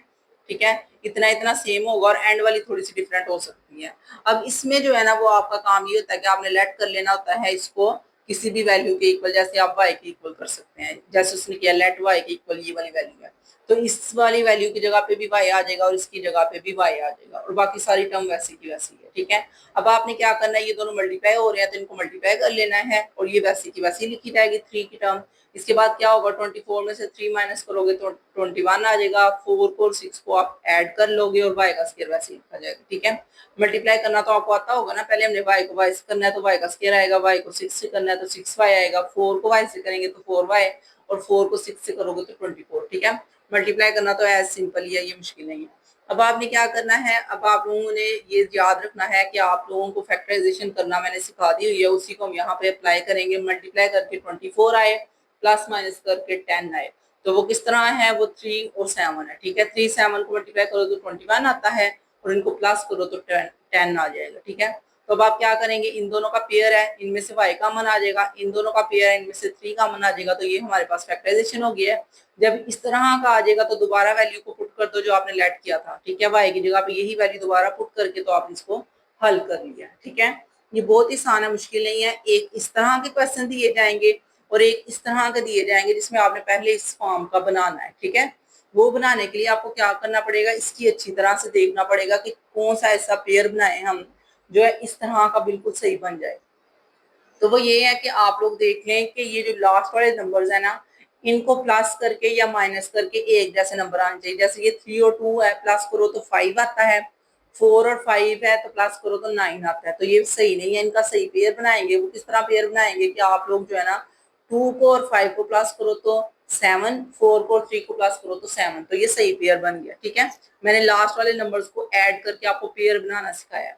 Speaker 1: ठीक है। इतना इतना सेम होगा और एंड वाली थोड़ी सी डिफरेंट हो सकती है। अब इसमें जो है ना वो आपका काम ये होता है कि आपने लेट कर लेना होता है इसको किसी भी वैल्यू के इक्वल, जैसे आप y के इक्वल कर सकते हैं, जैसे उसने किया लेट y के इक्वल ये वाली वैल्यू है, तो इस वाली वैल्यू की जगह पे भी y आ जाएगा और इसकी जगह पे भी y आ जाएगा, और बाकी सारी टर्म वैसी की वैसी है, ठीक है। अब आपने क्या करना है, ये दोनों मल्टीप्लाई हो रहे हैं तो इनको मल्टीप्लाई कर लेना है, और ये वैसी की वैसी लिखी जाएगी 3 की टर्म। इसके बाद क्या होगा, 24 में से 3 माइनस करोगे तो 21 आ जाएगा। 4 को और 6 को आप ऐड कर लोगे और y का स्क्वायर वैसे ही लिखा जाएगा, ठीक है। मल्टीप्लाई करना तो आपको आता होगा ना, पहले हमने y को y से करना है तो y का स्क्वायर आएगा, y को 6 से करना है तो 6y आएगा, 4 को y से करेंगे तो 4y, और 4 को 6 से करोगे तो 24, ठीक है। मल्टीप्लाई करना तो एज सिंपल ही है, ये मुश्किल नहीं है। अब आपने क्या करना है, अब आप लोगों ने ये याद रखना है कि आप लोगों को फैक्टराइजेशन करना मैंने सिखा दी हुई है, उसी को हम यहाँ पे अप्लाई करेंगे। मल्टीप्लाई करके 24 आए, प्लस माइनस करके 10 आए, तो वो किस तरह है, वो 3 और 7 है, ठीक है। 3 7 को मल्टीप्लाई करो तो 21 आता है, और इनको प्लस करो तो 10 आ जाएगा। ठीक है, तो अब आप क्या करेंगे, इन दोनों का पेयर है, इनमें से y कॉमन आ जाएगा, इन दोनों का पेयर है, इनमें से 3 कॉमन आ जाएगा, तो ये हमारे पास फैक्टराइजेशन हो गया है। जब इस तरह का आ जाएगा तो दोबारा वैल्यू को पुट कर दो जो आपने लेट किया था। ठीक है, y की जगह पे यही वैल्यू दोबारा पुट करके तो आप इसको हल कर लिया। ठीक है, ये बहुत ही आसान है, मुश्किल नहीं है। एक इस तरह के क्वेश्चन दिए जाएंगे और एक इस तरह के दिए जाएंगे जिसमें आपने पहले इस फॉर्म का बनाना है। ठीक है, वो बनाने के लिए आपको क्या करना पड़ेगा, इसकी अच्छी तरह से देखना पड़ेगा कि कौन सा ऐसा पेयर बनाए हम जो है इस तरह का बिल्कुल सही बन जाए। तो वो ये है कि आप लोग देख लें कि ये जो लास्ट वाले नंबर्स है ना, इनको प्लस करके या माइनस करके एक जैसे नंबर आने चाहिए। जैसे ये 3 और 2 है, प्लस करो तो 5 आता है, 4 और 5 है तो प्लस करो तो 9 आता है। तो ये सही नहीं है, इनका सही पेयर बनाएंगे। वो किस तरह पेयर बनाएंगे कि आप लोग जो है ना 2 को और 5 को प्लस करो तो 7, 4 को और 3 को प्लस करो तो 7, तो ये सही पेयर बन गया। ठीक है, मैंने लास्ट वाले नंबर्स को ऐड करके आपको पेयर बनाना सिखाया।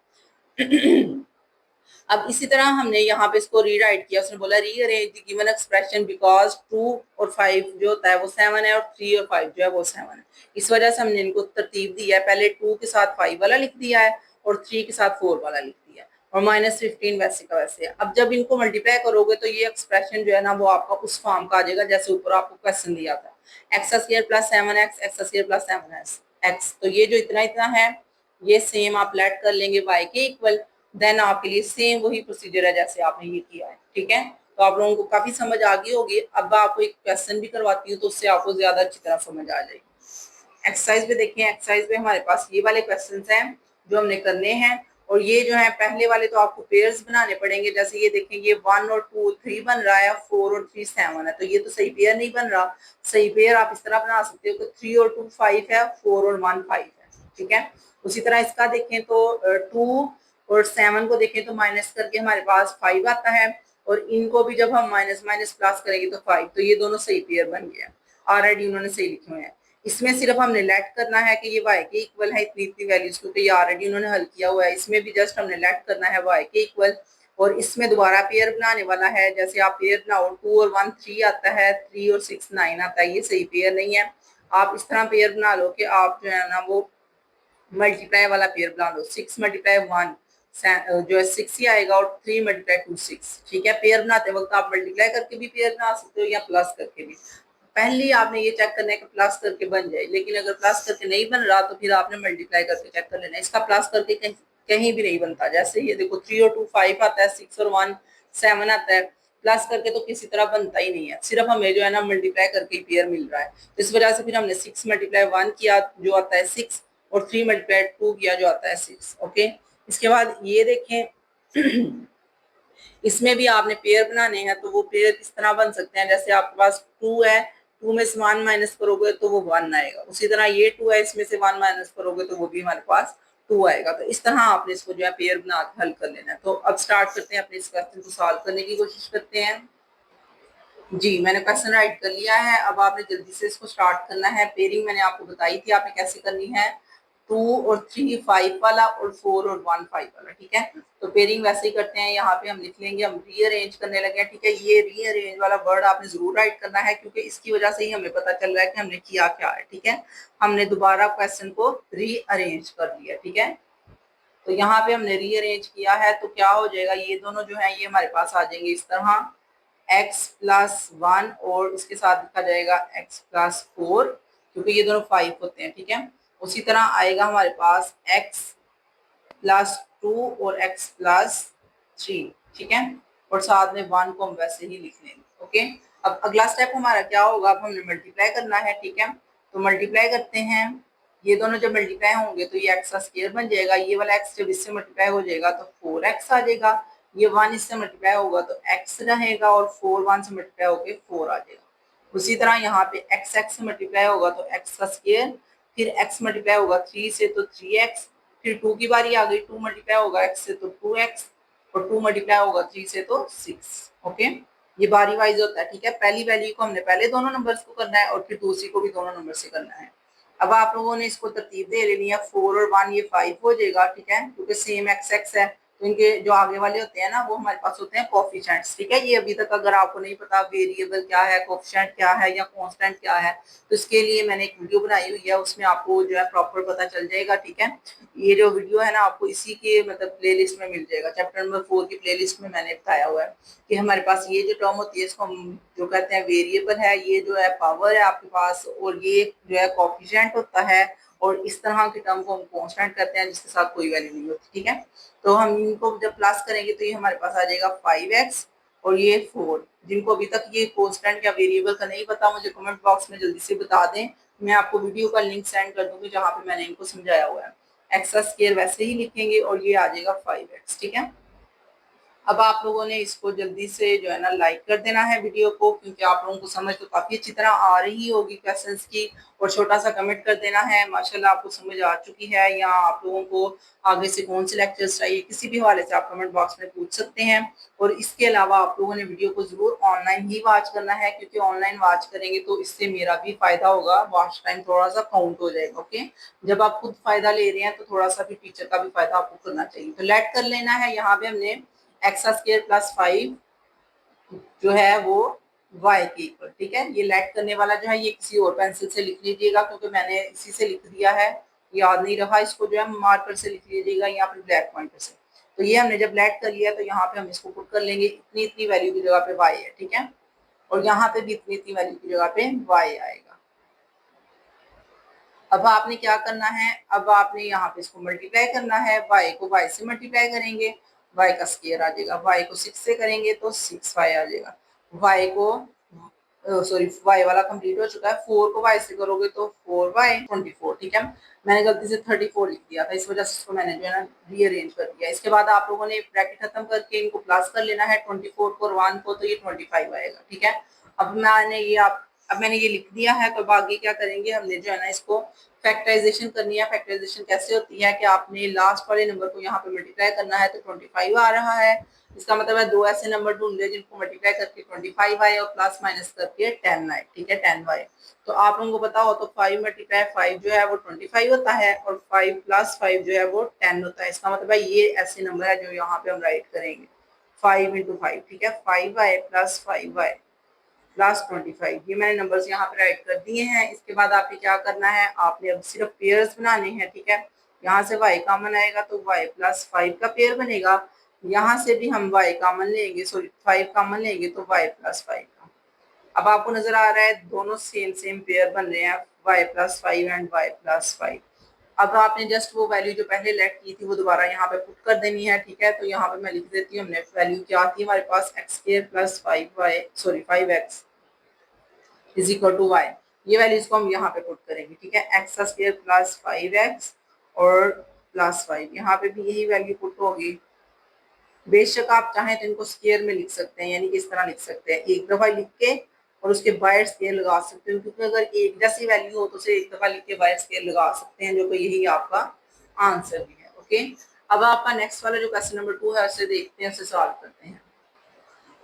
Speaker 1: अब इसी तरह हमने यहाँ पे इसको रीराइट किया। उसने बोला rearrange the given expression because 2 और 5 जो होता है वो 7 है और 3 और 5 जो है वो 7 है। इस वजह से हमने इनको तरतीब दी है, पहले 2 के साथ 5 वाला लिख दिया है और 3 के साथ 4 वाला लिख दिया है, और -15 वैसे का वैसे है। अब जब इनको मल्टीप्लाई करोगे तो ये एक्सप्रेशन जो है ना वो आपका उस फॉर्म का आ जाएगा जैसे ऊपर आपको क्वेश्चन दिया था, x² + 7x x² + 7x। तो ये जो इतना इतना है ये सेम आप लेट कर लेंगे y के इक्वल, देन आपके लिए सेम वही प्रोसीजर है जैसे आपने ये किया है। ठीक है, तो आप लोगों को काफी समझ आ गई होगी। अब आपको एक क्वेश्चन भी करवाती हूँ तो उससे आपको ज्यादा अच्छी तरह समझ आ जाएगी। एक्सरसाइज पे देखें, एक्सरसाइज पे हमारे पास ये वाले क्वेश्चंस हैं जो हमने करने हैं, और ये जो है पहले वाले तो आपको पेयर्स बनाने पड़ेंगे। जैसे ये देखें, ये 1 और 2 3 बन रहा है, 4 और 3 7 है, तो ये तो सही पेयर नहीं बन रहा। सही पेयर आप इस तरह बना सकते हो कि 3 और 2 5 है, 4 और 1 5 है। ठीक है, उसी तरह इसका देखें तो 2 और 7 को देखें तो माइनस करके हमारे पास 5 आता है, और इनको भी जब हम माइनस माइनस प्लस करेंगे तो 5, तो ये दोनों सही पेयर बन गया। ऑलरेडी उन्होंने सही लिखे हुए हैं। इसमें सिर्फ हमने लेट करना है कि ये y के इक्वल है इतनी इतनी वैल्यूज, क्योंकि ये ऑलरेडी उन्होंने हल किया हुआ है। इसमें भी जस्ट हमने लेट करना है y के इक्वल, और इसमें दोबारा पेयर बनाने वाला है। जैसे आप पेयर बनाओ 2 और 1 3 आता है, 3 और 6 9 आता है, ये सही पेयर नहीं है। आप इस तरह पेयर बना लो कि आप जो है ना वो मल्टीप्लाई वाला पेयर बना लो, 6 × 1 जो है 6 ही आएगा, और 3 × 2 6। ठीक है, पेयर बनाते वक्त आप मल्टीप्लाई करके भी पेयर बना सकते हो या प्लस करके भी। पहले आपने ये चेक करना है कि प्लस करके बन जाए, लेकिन अगर प्लस करके नहीं बन रहा तो फिर आपने मल्टीप्लाई करके चेक कर लेना है। इसका प्लस करके कहीं भी नहीं बनता। जैसे ये देखो 3 और 2 5 आता है, 6 और 1 7 आता है, प्लस करके तो किसी तरह बनता ही नहीं है, सिर्फ हमें जो है ना मल्टीप्लाई करके ही पेयर मिल रहा है। तो इस वजह से फिर हमने 6 × 1 किया जो आता है 6, और 3 × 2 किया जो आता है 6। ओके, इसके बाद ये देखें इसमें भी आपने पेयर बनाने हैं, तो वो पेयर किस तरह बन सकते हैं। जैसे आपके पास 2 है, 2 में से 1 माइनस करोगे तो वो 1 आएगा। उसी तरह ये 2 है, इसमें से 1 माइनस करोगे तो वो भी हमारे पास 2 आएगा। तो इस तरह आपने इसको जो है पेयर बना के हल कर लेना है। तो अब स्टार्ट करते हैं, अपने इस क्वेश्चन को सॉल्व करने की कोशिश करते हैं। जी, मैंने क्वेश्चन राइट कर लिया है। अब आपने जल्दी से इसको स्टार्ट करना है। पेयरिंग मैंने आपको बताई थी आपने कैसे करनी है, 2 और 3 5 वाला, और 4 और 1 5 वाला। ठीक है, तो पेयरिंग वैसे ही करते हैं। यहाँ पे हम लिख लेंगे, हम रीअरेंज करने लगे हैं। ठीक है, ये रीअरेंज वाला वर्ड आपने जरूर राइट करना है, क्योंकि इसकी वजह से ही हमें पता चल रहा है कि हमने किया क्या है। ठीक है, हमने दोबारा क्वेश्चन को रीअरेंज कर लिया। ठीक है, तो यहाँ पे हमने रीअरेंज किया है तो क्या हो जाएगा, ये दोनों जो है ये हमारे पास आ जाएंगे इस तरह, x + 1 और इसके साथ लिखा जाएगा x + 4, क्योंकि ये दोनों 5 होते हैं। ठीक है, उसी तरह आएगा हमारे पास x + 2 और x + 3। ठीक है, और साथ में 1 को हम वैसे ही लिख लेंगे। ओके, अब अगला स्टेप हमारा क्या होगा, अब हमने मल्टीप्लाई करना है। ठीक है, तो मल्टीप्लाई करते हैं। ये दोनों जब मल्टीप्लाई होंगे तो ये x² बन जाएगा। ये वाला x जब इससे मल्टीप्लाई हो जाएगा तो 4x आ जाएगा। ये 1 इससे मल्टीप्लाई होगा तो x रहेगा, और 4 1 से मल्टीप्लाई होकर 4 आ जाएगा। उसी तरह यहाँ पे x से मल्टीप्लाई होगा तो x², फिर x मल्टीप्लाई होगा 3 से तो 3x, फिर 2 की बारी आ गई, 2 मल्टीप्लाई होगा x से तो 2x, और 2 मल्टीप्लाई होगा 3 से तो 6। ओके, ये बारी वाइज होता है। ठीक है, पहली वैल्यू को हमने पहले दोनों नंबर्स को करना है, और फिर दूसरी को भी दोनों नंबर से करना है। अब आप लोगों ने इसको तरतीब दे लेनी है, 4 और 1 ये 5 हो जाएगा। ठीक है, क्योंकि सेम x है तो इनके जो आगे वाले होते हैं ना वो हमारे पास होते हैं कोफिशिएंट्स, ठीक है। ये अभी तक अगर आपको नहीं पता वेरिएबल क्या है, कोफिशिएंट क्या है या कांस्टेंट क्या है, तो इसके लिए मैंने एक वीडियो बनाई हुई है, उसमें आपको जो है प्रॉपर पता चल जाएगा, ठीक है। ये जो वीडियो है ना आपको इसी के मतलब प्लेलिस्ट में मिल जाएगा, चैप्टर नंबर 4 की प्लेलिस्ट में मैंने बताया हुआ है कि हमारे पास ये जो टर्म होती है इसको हम जो कहते हैं वेरिएबल है, ये जो है पावर है आपके पास, और ये जो है कोफिशिएंट होता है, और इस तरह के टर्म को हम कांस्टेंट करते हैं जिसके साथ कोई वैल्यू नहीं होती, ठीक है। तो हम इनको जब प्लस करेंगे तो ये हमारे पास आ जाएगा 5x और ये 4। जिनको अभी तक ये कांस्टेंट या वेरिएबल का नहीं पता मुझे कमेंट बॉक्स में जल्दी से बता दें, मैं आपको वीडियो का लिंक सेंड कर दूंगी जहाँ पे मैंने इनको समझाया हुआ है। एक्स का स्क्वायर वैसे ही लिखेंगे और ये आ जाएगा 5x, ठीक है। अब आप लोगों ने इसको जल्दी से जो है ना लाइक कर देना है वीडियो को, क्योंकि आप लोगों को समझ तो काफी अच्छी तरह आ रही होगी क्वेश्चंस की, और छोटा सा कमेंट कर देना है माशाल्लाह आपको समझ आ चुकी है, या आप लोगों को आगे से कौन से लेक्चर्स चाहिए किसी भी हवाले से आप कमेंट बॉक्स में पूछ सकते हैं। और इसके अलावा आप लोगों ने वीडियो को जरूर ऑनलाइन ही वॉच करना है, क्योंकि ऑनलाइन वॉच करेंगे तो इससे मेरा भी फायदा होगा, वॉच टाइम थोड़ा सा काउंट हो जाएगा, ओके। जब आप खुद फायदा ले रहे हैं तो थोड़ा सा भी टीचर का भी फायदा आपको करना चाहिए। तो लेट कर लेना है, यहाँ पे हमने एक्स स्क्वायर प्लस 5 जो है वो वाई के इक्वल, ठीक है। ये लेट करने वाला जो है ये किसी और पेंसिल से लिख लीजिएगा, क्योंकि मैंने इसी से लिख दिया है, याद नहीं रहा, इसको जो है मार्कर से लिख लीजिएगा या फिर ब्लैक पॉइंटर से। तो ये हमने जब लेट कर लिया तो यहाँ पे हम इसको पुट कर लेंगे, इतनी इतनी वैल्यू की जगह पे वाई है, ठीक है, और यहाँ पे भी इतनी इतनी वैल्यू की जगह पे वाई आएगा। अब आपने क्या करना है, अब आपने यहाँ पे इसको मल्टीप्लाई करना है, y को y से मल्टीप्लाई करेंगे, y का स्क्वायर आ जाएगा, y को 6 से करेंगे तो 6y आ जाएगा, y को सॉरी y वाला कंप्लीट हो चुका है, 4 को y से करोगे तो 4y 24, ठीक है। मैंने गलती से 34 लिख दिया था, इस वजह से इसको मैंने जो है ना रीअरेंज कर दिया। इसके बाद आप लोगों ने ब्रैकेट खत्म करके इनको प्लस कर लेना है, 24 को और 1 को, तो ये 25 आएगा, ठीक है। अब मैंने ये लिख दिया है, तो आगे क्या करेंगे, हमने जो है ना इसको फैक्टराइजेशन करनी है। फैक्टराइजेशन कैसे होती है कि आपने लास्ट वाले नंबर को यहाँ पे मल्टीप्लाई करना है, तो 25 आ रहा है, इसका मतलब है दो ऐसे नंबर ढूंढ ले जिनको मल्टीप्लाई करके 25 आए और प्लस माइनस करके 10 आए, ठीक है, 10y। तो आप लोगों को पता हो तो 5 मल्टीप्लाई 5 जो है वो 25 होता है, और 5 प्लस 5 जो है वो 10 होता है। इसका मतलब है ये ऐसे नंबर है जो यहाँ पे हम राइट करेंगे 5 इंटू 5, ठीक है, 5y प्लस 5y प्लस 25, ये मैंने नंबर्स यहाँ पे राइट कर दिए हैं। इसके बाद आपने क्या करना है, आपने अब सिर्फ पेयर्स बनाने हैं, ठीक है। यहाँ से y कॉमन आएगा तो y प्लस 5 का पेयर बनेगा, यहाँ से भी हम y कॉमन लेंगे, सॉरी 5 कॉमन लेंगे तो y प्लस 5 का। अब आपको नजर आ रहा है दोनों सेम सेम पेयर बन रहे हैं, y plus 5 and y plus 5। अब आपने जस्ट वो वैल्यू जो पहले लेट की थी वो दोबारा यहाँ पे पुट कर देनी है, ठीक है। तो यहाँ पे मैं लिख देती हूँ, हमने वैल्यू क्या थी हमारे पास, x square plus 5y sorry 5x is equal to y. ये वैल्यूज को हम यहाँ पे पुट करेंगे, ठीक है, एक्स का स्क्वायर प्लस 5x और प्लस 5, यहाँ पे भी यही वैल्यू पुट होगी। बेशक आप चाहें तो इनको स्क्वायर में लिख सकते हैं, यानी कि इस तरह लिख सकते हैं, एक दफा लिख के और उसके बाहर स्क्वायर लगा सकते हैं, क्योंकि अगर एक जैसी वैल्यू हो तो उसे एक दफा लिख के बाहर स्क्वायर लगा सकते हैं, जो कि यही आपका आंसर भी है, ओके। अब आपका नेक्स्ट वाला जो क्वेश्चन नंबर 2 है उसे देखते हैं, उसे सॉल्व करते हैं।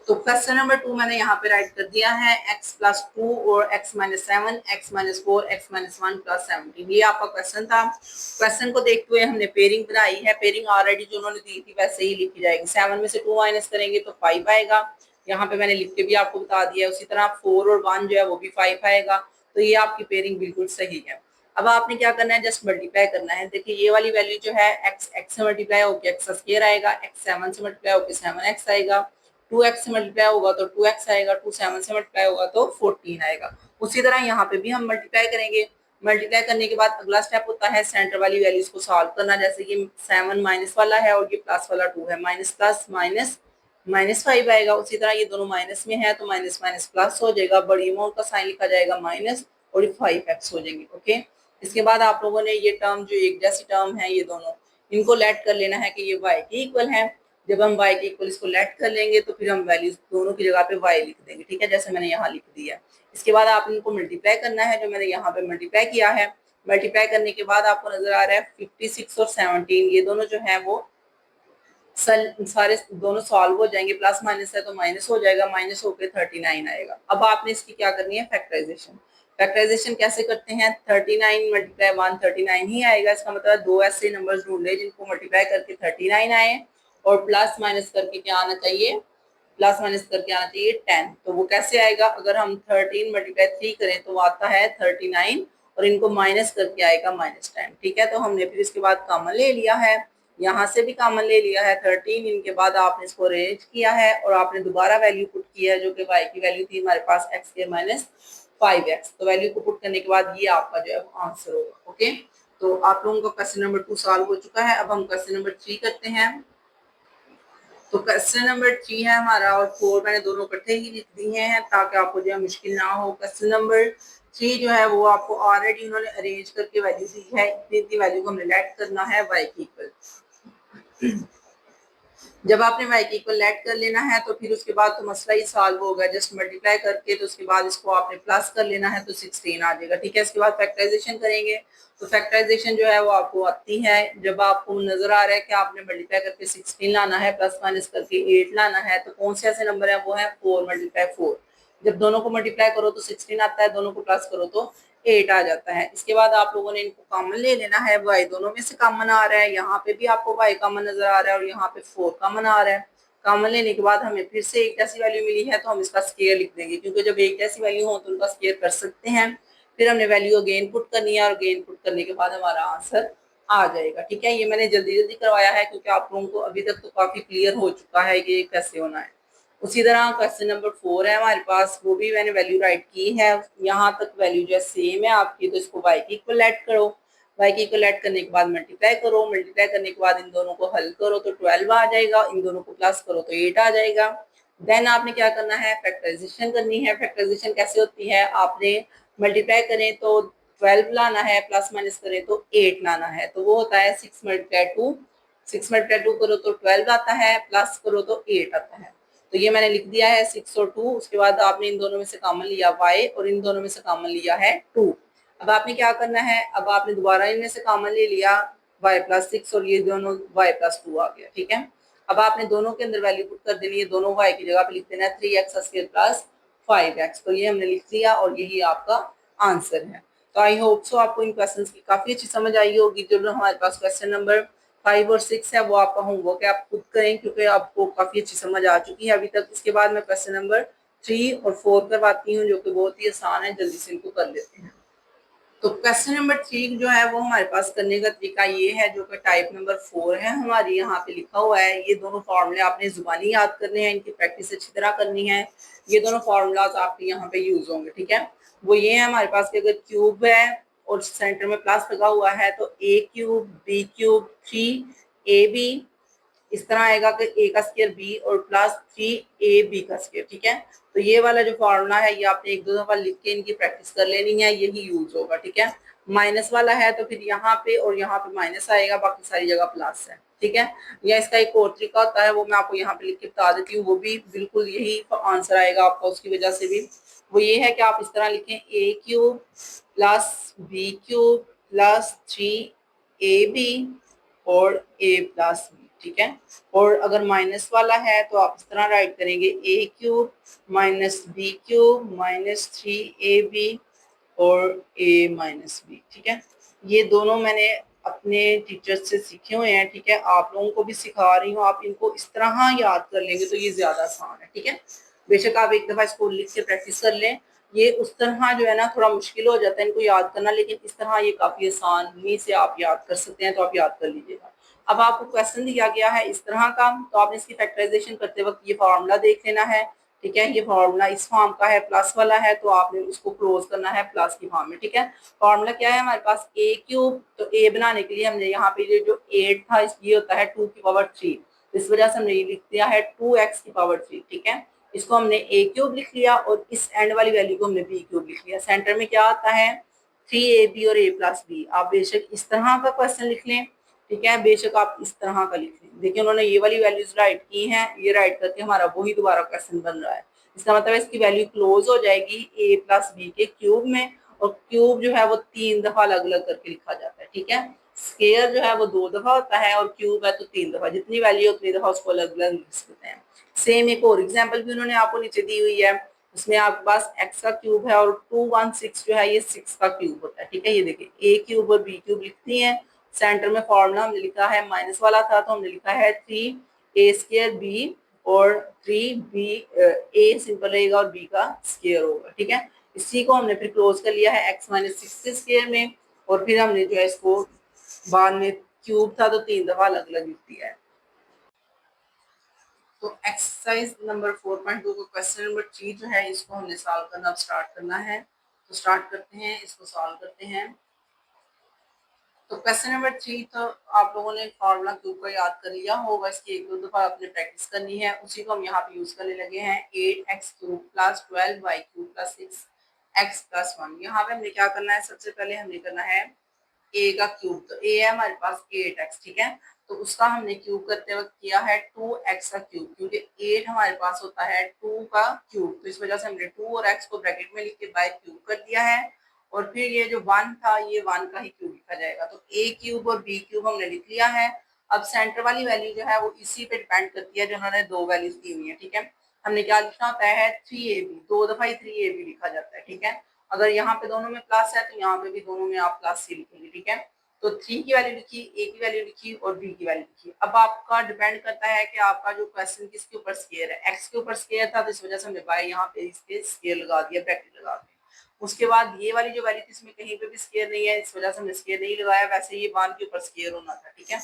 Speaker 1: तो क्वेश्चन नंबर 2 मैंने यहाँ पे राइट कर दिया है, x प्लस 2 और x minus 7, x minus 4, x minus 1 plus 17, ये आपका क्वेश्चन था। क्वेश्चन को देखते हुए हमने पेयरिंग बनाई है, पेयरिंग ऑलरेडी जो उन्होंने दी थी वैसे ही लिखी जाएगी। 7 में से 2 माइनस करेंगे तो 5 आएगा, यहाँ पे मैंने लिख के भी आपको बता दिया। उसी तरह 4 और 1 जो है वो भी 5 आएगा, तो ये आपकी पेयरिंग बिल्कुल सही है। अब आपने क्या करना है, जस्ट मल्टीप्लाई करना है। देखिए ये वाली वैल्यू जो है x से मल्टीप्लाई होकर x स्क्वायर आएगा, x 7 से मल्टीप्लाई होकर 7x आएगा, 2x से मल्टीप्लाई होगा तो 2x आएगा, 2 7 से मल्टीप्लाई होगा तो 14 आएगा। उसी तरह यहाँ पे भी हम मल्टीप्लाई करेंगे। मल्टीप्लाई करने के बाद अगला स्टेप होता है सेंटर वाली वैल्यूज को सॉल्व करना। जैसे कि 7 माइनस वाला है और ये प्लस वाला 2 है, माइनस प्लस माइनस माइनस 5 आएगा। उसी तरह ये दोनों माइनस में है तो माइनस माइनस प्लस हो जाएगा, बड़ी अमाउंट का साइन लिखा जाएगा माइनस, और ये 5x हो जाएंगे, ओके। इसके बाद आप लोगों ने ये टर्म जो एक जैसी टर्म है ये दोनों, इनको लेट कर लेना है कि ये y के इक्वल है। जब हम y के इक्वल इसको लेट कर लेंगे तो फिर हम वैल्यूज दोनों की जगह पे y लिख देंगे, ठीक है, जैसे मैंने यहाँ लिख दिया। इसके बाद आप इनको मल्टीप्लाई करना है, जो मैंने यहाँ पे मल्टीप्लाई किया है। मल्टीप्लाई करने के बाद आपको नजर आ रहा है 56 और 17, ये दोनों जो है वो सारे दोनों सॉल्व हो जाएंगे, प्लस माइनस है तो माइनस हो जाएगा, माइनस होकर 39 आएगा। अब आपने इसकी क्या करनी है, फैक्टराइजेशन। फैक्टराइजेशन कैसे करते हैं, 39 मल्टीप्लाई 1 39 ही आएगा। इसका मतलब दो ऐसे नंबर्स ढूंढ ले जिनको मल्टीप्लाई करके 39 आए और प्लस माइनस करके क्या आना चाहिए, प्लस माइनस करके आना चाहिए 10। तो वो कैसे आएगा, अगर हम 13 मल्टीप्लाई 3 करें तो वो आता है 39 और इनको माइनस करके आएगा -10। ठीक है, तो हमने फिर इसके बाद कॉमन ले लिया है, यहाँ से भी कॉमन ले लिया है 13, इनके बाद आपने इसको अरेंज किया है और आपने दोबारा वैल्यू पुट किया है जो कि y की वैल्यू थी हमारे पास x² - 5x। तो वैल्यू को पुट करने के बाद ये आपका जो है आंसर होगा। ओके, तो आप लोगों का क्वेश्चन नंबर 2 सॉल्व हो चुका है। अब हम क्वेश्चन नंबर 3 करते हैं। तो क्वेश्चन नंबर 3 है हमारा और 4 मैंने दोनों इकट्ठे ही लिख दिए हैं ताकि आपको जो है मुश्किल ना हो। क्वेश्चन नंबर 3 जो है वो आपको ऑलरेडी उन्होंने अरेंज करके वैल्यू दी है, इतनी इतनी वैल्यू को हमने लेट करना है y की इक्वल। जब आपने y की इक्वल लेट कर लेना है तो फिर उसके बाद तो मसला ही सॉल्व होगा, जस्ट मल्टीप्लाई करके तो उसके बाद इसको आपने प्लस कर लेना है तो 16 आ जाएगा। ठीक है, इसके बाद फैक्टराइजेशन करेंगे तो फैक्टराइजेशन जो है वो आपको आती है। जब आपको नजर आ रहा है कि आपने मल्टीप्लाई करके 16 लाना है, प्लस माइनस करके 8 लाना है, तो कौन से ऐसे नंबर है, वो है 4 × 4। जब दोनों को मल्टीप्लाई करो तो 16 आता है, दोनों को प्लस करो तो 8 आ जाता है। इसके बाद आप लोगों ने इनको कॉमन ले लेना है, y दोनों में से कॉमन आ रहा है, यहाँ पे भी आपको y कॉमन नजर आ रहा है और यहाँ पे 4 कॉमन आ रहा है। कॉमन लेने के बाद हमें फिर से एक जैसी वैल्यू मिली है तो हम इसका स्क्वायर लिख देंगे, क्योंकि जब एक जैसी वैल्यू हो तो उनका स्क्वायर कर सकते हैं। फिर हमने वैल्यू अगेन पुट करनी है और अगेन पुट करने के बाद हमारा आंसर आ जाएगा। ठीक है, ये मैंने जल्दी जल्दी करवाया है क्योंकि आप लोगों को अभी तक तो काफी क्लियर हो चुका है कि कैसे होना है। उसी तरह क्वेश्चन नंबर 4 है हमारे पास, वो भी मैंने वैल्यू राइट की है, यहाँ तक वैल्यू जो है सेम है आपकी, तो इसको y की इक्वल ऐड करो, y की इक्वल ऐड करने के बाद मल्टीप्लाई करो, मल्टीप्लाई करने के बाद इन दोनों को हल करो तो 12 आ जाएगा, इन दोनों को प्लस करो तो 8 आ जाएगा। देन आपने क्या करना है, फैक्टराइजेशन करनी है। फैक्टराइजेशन कैसे होती है, आपने मल्टीप्लाई करें तो 12 लाना है, प्लस माइनस करें तो 8 लाना है, तो वो होता है 6 × 2, 6 × 2 करो तो 12 आता है, प्लस करो तो 8 आता है। तो ये मैंने लिख दिया है 6 और 2। उसके बाद आपने इन दोनों में से कॉमन लिया y और इन दोनों में से कॉमन लिया है 2। अब आपने क्या करना है, अब आपने दोबारा इनमें से कॉमन ले लिया y + 6 और ये दोनों y + 2 आ गया। ठीक है, अब आपने दोनों के अंदर वैल्यू पुट कर देनी है, दोनों y की जगह पे लिख देना है 3x² + 5x। तो ये हमने लिख दिया और यही आपका आंसर है। तो आई होप सो आपको इन क्वेश्चंस की काफी अच्छी समझ आई होगी। जो हमारे पास क्वेश्चन नंबर 5 और 6 है वो आपका होमवर्क है, आप खुद करें क्योंकि आपको काफी अच्छी समझ आ चुकी है अभी तक। इसके बाद मैं क्वेश्चन नंबर 3 और 4 करवाती हूँ जो कि बहुत ही आसान है, जल्दी से इनको कर लेते हैं। तो क्वेश्चन नंबर 3 जो है वो हमारे पास करने का तरीका ये है, जो कि टाइप नंबर 4 है हमारी, यहाँ पे लिखा हुआ है। ये दोनों फार्मूले आपने जुबानी याद करने हैं, इनकी प्रैक्टिस अच्छी तरह करनी है। ये दोनों फार्मूलाज आपके यहाँ पे यूज होंगे। ठीक है, वो ये है हमारे पास कि अगर क्यूब है और सेंटर में प्लस लगा हुआ है तो a³ b³ 3ab इस तरह आएगा कि a का स्क्वायर b और प्लस 3ab का स्क्वायर। ठीक है, तो ये वाला जो फॉर्मूला है ये आपने एक दो दफा लिख के इनकी प्रैक्टिस कर लेनी है, यही यूज होगा। ठीक है, माइनस वाला है तो फिर यहाँ पे और यहाँ पे माइनस आएगा, बाकी सारी जगह प्लस है। ठीक है, या इसका एक और तरीका होता है वो मैं आपको यहाँ पे लिख के बता देती हूँ, वो भी बिल्कुल यही आंसर आएगा आपका। उसकी वजह से भी वो ये है कि आप इस तरह लिखें a³ + b³ + 3ab और a + b। ठीक है, और अगर माइनस वाला है तो आप इस तरह राइट करेंगे a³ - b³ - 3ab और a - b। ठीक है, ये दोनों मैंने अपने टीचर से सीखे हुए हैं। ठीक है, आप लोगों को भी सिखा रही हूँ, आप इनको इस तरह याद कर लेंगे तो ये ज्यादा आसान है। ठीक है, बेशक आप एक दफा इसको लिख के प्रैक्टिस कर लें, ये उस तरह जो है ना थोड़ा मुश्किल हो जाता है इनको याद करना, लेकिन इस तरह ये काफी आसानी से आप याद कर सकते हैं, तो आप याद कर लीजिएगा। अब आपको क्वेश्चन दिया गया है इस तरह का, तो आपने इसकी फैक्टराइजेशन करते वक्त ये फार्मूला देख लेना है। ठीक है, ये फार्मूला इस फॉर्म का है, प्लस वाला है, तो आपने उसको क्लोज करना है प्लस की फॉर्म में। ठीक है, फार्मूला क्या है हमारे पास, a³, तो a बनाने के लिए हमने यहाँ पे जो 8 था ये होता है 2⁻3, इस वजह से हमने ये लिख दिया है 2x⁻3। ठीक है, इसको हमने a³ लिख लिया और इस एंड वाली वैल्यू को हमने b³ लिख लिया। सेंटर में क्या आता है 3ab और a + b। आप बेशक इस तरह का क्वेश्चन लिख लें, ठीक है, बेशक आप इस तरह का लिख लें। देखिए उन्होंने ये वाली वैल्यूज राइट की हैं, ये राइट करके हमारा वही दोबारा क्वेश्चन बन रहा है। इसका मतलब है इसकी वैल्यू क्लोज हो जाएगी a + b के क्यूब में, और क्यूब जो है वो 3 दफा अलग अलग करके लिखा जाता है। ठीक है, स्क्वायर जो है वो 2 दफा होता है और क्यूब है तो 3 दफा, जितनी वैल्यू उतनी दफा उसको अलग अलग लिख सकते हैं। सेम एक और एग्जाम्पल भी उन्होंने आपको नीचे दी हुई है, उसमें आपके पास x का क्यूब है और 216 जो है ये 6 का क्यूब होता है। ठीक है, ये देखिए a³ और b³ लिखती हैं। सेंटर में फॉर्मूला हमने लिखा है, माइनस वाला था तो हमने लिखा है 3 ए स्क्वायर बी और 3b ए सिंपल रहेगा और बी का स्क्वायर होगा, ठीक है। इसी को हमने फिर क्लोज कर लिया है x माइनस 6 के स्क्वायर में, और फिर हमने जो है इसको बाद में क्यूब था तो 3 दफा अलग अलग लिख दिया है। तो एक्सरसाइज नंबर 4.2 को क्वेश्चन नंबर 3 जो है इसको हमने सॉल्व करना अब स्टार्ट करना है। तो स्टार्ट करते हैं, इसको सॉल्व करते हैं। तो क्वेश्चन नंबर 3 तो आप लोगों ने फॉर्मूला क्यूब का याद कर लिया होगा, इसकी एक दो दफा आपने प्रैक्टिस करनी है, उसी को हम यहाँ पे यूज करने लगे हैं। 8x cube plus 12y cube plus 6x plus 1। यहाँ पे हमने क्या करना है, सबसे पहले हमने करना है ए का क्यूब। तो ए है हमारे पास 8x, ठीक है। तो उसका हमने क्यूब करते वक्त किया है 2x का क्यूब, क्योंकि 8 हमारे पास होता है 2 का क्यूब, तो इस वजह से हमने 2 और x को ब्रैकेट में लिख के बाय क्यूब कर दिया है। और फिर ये जो 1 था ये 1 का ही क्यूब लिखा जाएगा। तो ए क्यूब और बी क्यूब हमने लिख लिया है। अब सेंटर वाली वैल्यू जो है वो इसी पे डिपेंड करती है जो उन्होंने दो वैल्यूज दी हुई है, ठीक है। हमने क्या लिखना होता है 3ab, दो दफा ही 3ab लिखा जाता है, ठीक है। अगर यहाँ पे दोनों में प्लस है तो यहाँ पे भी दोनों में आप प्लस ही लिखेंगे, ठीक है। तो 3 की वैल्यू लिखी, ए की वैल्यू लिखी और बी की वैल्यू लिखी। अब आपका डिपेंड करता है कि आपका जो क्वेश्चन किसके ऊपर स्क्वायर है, एक्स के ऊपर स्क्वायर था तो इस वजह से हमने बाय यहाँ पे इसके स्क्वायर लगा दिया, ब्रैकेट लगा दिया। उसके बाद ये वाली जो वैल्यू थी इसमें कहीं पे भी स्क्वायर नहीं है, इस वजह से हमने स्क्वायर नहीं लगाया। वैसे ये 1 के ऊपर स्क्वायर होना था, ठीक है,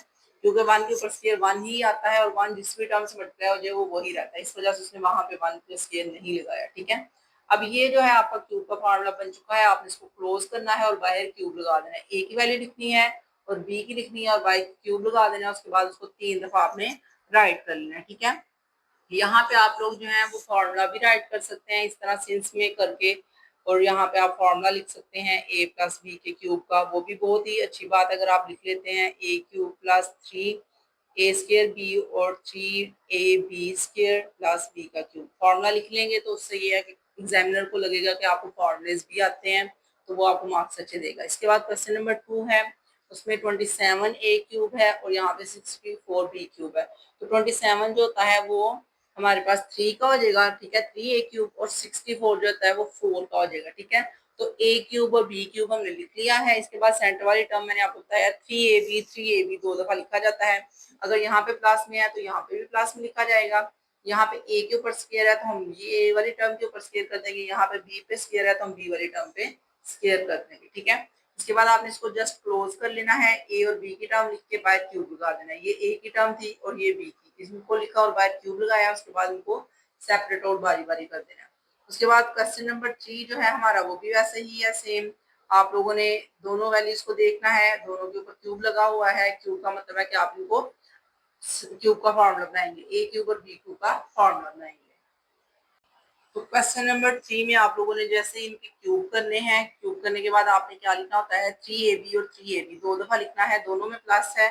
Speaker 1: क्योंकि 1 के ऊपर स्क्वायर 1 ही आता है और 1 जिस भी टर्म से मल्टीप्लाई हो जाए वो वही रहता है, इस वजह से उसने वहां पे 1 के स्क्वायर नहीं लगाया, ठीक है। अब ये जो है आपका क्यूब का फॉर्मूला बन चुका है, आपने इसको क्लोज करना है और बाहर क्यूब लगा देना है। ए की वैल्यू लिखनी है और बी की लिखनी है और बाई क्यूब लगा देना है। उसके बाद उसको 3 दफा आपने राइट कर लेना है, ठीक है। यहाँ पे आप लोग जो है वो फॉर्मूला भी राइट कर सकते हैं इस तरह सिंस में करके, और यहाँ पे आप फॉर्मूला लिख सकते हैं a प्लस बी के क्यूब का, वो भी बहुत ही अच्छी बात है अगर आप लिख लेते हैं a cube plus 3a square b और 3ab स्क्र प्लस b का क्यूब। फॉर्मूला लिख लेंगे तो उससे ये है कि एग्जामिनर को लगेगा कि आपको फॉर्मूलेज भी आते हैं, तो वो आपको मार्क्स अच्छे देगा। इसके बाद क्वेश्चन नंबर 2 है, उसमें 27a क्यूब है और यहाँ पे 64b क्यूब है। तो 27 जो होता है वो हमारे पास 3 का हो जाएगा, ठीक है, 3a क्यूब, और 64 जो होता है वो 4 का हो जाएगा, ठीक है। तो a क्यूब और b क्यूब हमने लिख लिया है। इसके बाद सेंटर वाली टर्म मैंने आपको बताया 3ab दो दफा लिखा जाता है। अगर यहाँ पे प्लस में है तो यहाँ पे भी प्लस में लिखा जाएगा। यहाँ पे a के ऊपर स्क्वायर है तो हम ये a वाली टर्म के ऊपर स्क्वायर कर देंगे, यहाँ पे b पे स्क्वायर है तो हम b वाली टर्म पे स्क्वायर कर देंगे, ठीक है। इसके बाद आपने इसको जस्ट क्लोज कर लेना है, a और b की टर्म लिख के बाय क्यूब लगा देना है। ये a की टर्म थी और ये b की, इसको लिखा और बाय क्यूब लगाया, उसके बाद इनको सेपरेट और बारी बारी कर देना है। उसके बाद क्वेश्चन नंबर 3 जो है हमारा वो भी वैसे ही है सेम। आप लोगों ने दोनों वैल्यूज को देखना है, दोनों के ऊपर क्यूब लगा हुआ है। क्यूब का मतलब है कि आप इनको क्यूब का फॉर्मूला बनाएंगे, ए क्यूब और बी क्यूब का फॉर्मूला बनाएंगे। तो क्वेश्चन नंबर 3 में आप लोगों ने जैसे इनके क्यूब करने हैं, क्यूब करने के बाद आपने क्या लिखना होता है 3ab और 3ab दो दफा लिखना है, दोनों में प्लस है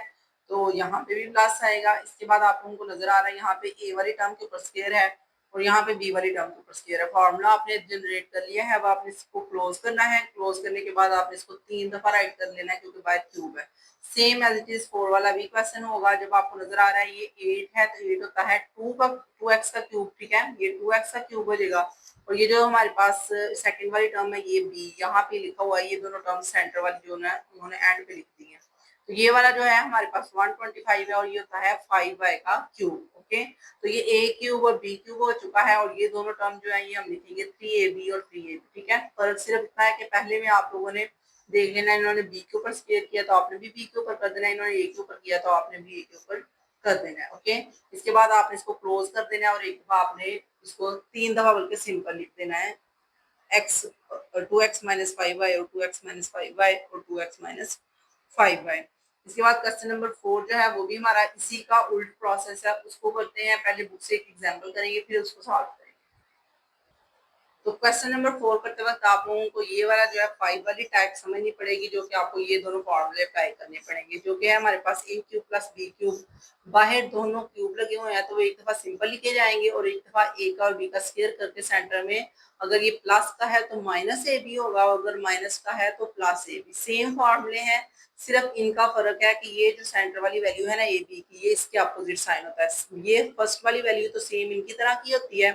Speaker 1: तो यहाँ पे भी प्लस आएगा। इसके बाद आप लोगों को नजर आ रहा है यहाँ पे a वाली टर्म के ऊपर स्क्वायर है और यहाँ पे b वाली टर्म के ऊपर स्क्वायर है। फॉर्मूला आपने जनरेट कर लिया है, अब आपने इसको क्लोज करना है। क्लोज करने के बाद आपने इसको 3 दफा राइट कर लेना है क्योंकि बाय क्यूब है। सेम एज इट इज 4 वाला भी क्वेश्चन होगा। जब आपको नजर आ रहा है ये 8 है तो 8 होता है 2x का क्यूब, ठीक है, ये 2x का क्यूब हो जाएगा। और ये जो हमारे पास सेकंड वाली टर्म है ये बी, यहाँ पे लिखा हुआ है, ये दोनों टर्म सेंटर वाली जो है उन्होंने एंड पे लिख दी है। तो ये वाला जो है हमारे पास 125 है और ये होता है 5y का क्यूब, ओके। तो ये a क्यूब और b क्यूब हो चुका है और ये दोनों टर्म जो है ये हम लिखेंगे 3ab और 3ab, ठीक है। फर्क सिर्फ इतना है कि पहले में आप लोगों ने देख लेना, इन्होंने b के ऊपर स्क्वायर किया तो आपने भी b के ऊपर कर देना, इन्होंने a के ऊपर किया तो आपने भी a के ऊपर कर देना है, ओके। इसके बाद आपने इसको क्लोज कर देना है और एक दफा आपने इसको 3 दफा बल्कि सिंपल लिख देना है, x 2x माइनस 5y और 2x माइनस 5y और 2x माइनस 5y। इसके बाद क्वेश्चन नंबर 4 जो है वो भी हमारा इसी का उल्ट प्रोसेस है, उसको करते हैं। पहले बुक से एक एग्जांपल करेंगे फिर उसको सॉल्व करेंगे। तो क्वेश्चन नंबर 4 करते वक्त आप लोगों को ये वाला जो है 5 वाली टाइप समझनी पड़ेगी, जो कि आपको ये दोनों फॉर्मूले अप्लाई करने पड़ेंगे, जो कि है हमारे पास a cube plus b cube. बाहर दोनों क्यूब लगे हुए हैं तो वो एक दफा सिंपल लिखे जाएंगे और एक दफा a का और b का स्क्वायर करके सेंटर में अगर ये प्लस का है तो माइनस ए बी होगा, अगर माइनस का है तो प्लस ए बी। सेम फॉर्मूले हैं, सिर्फ इनका फर्क है कि ये जो सेंटर वाली वैल्यू है ना ए बी की, ये इसके अपोजिट साइन होता है। ये फर्स्ट वाली वैल्यू तो सेम इनकी तरह की होती है।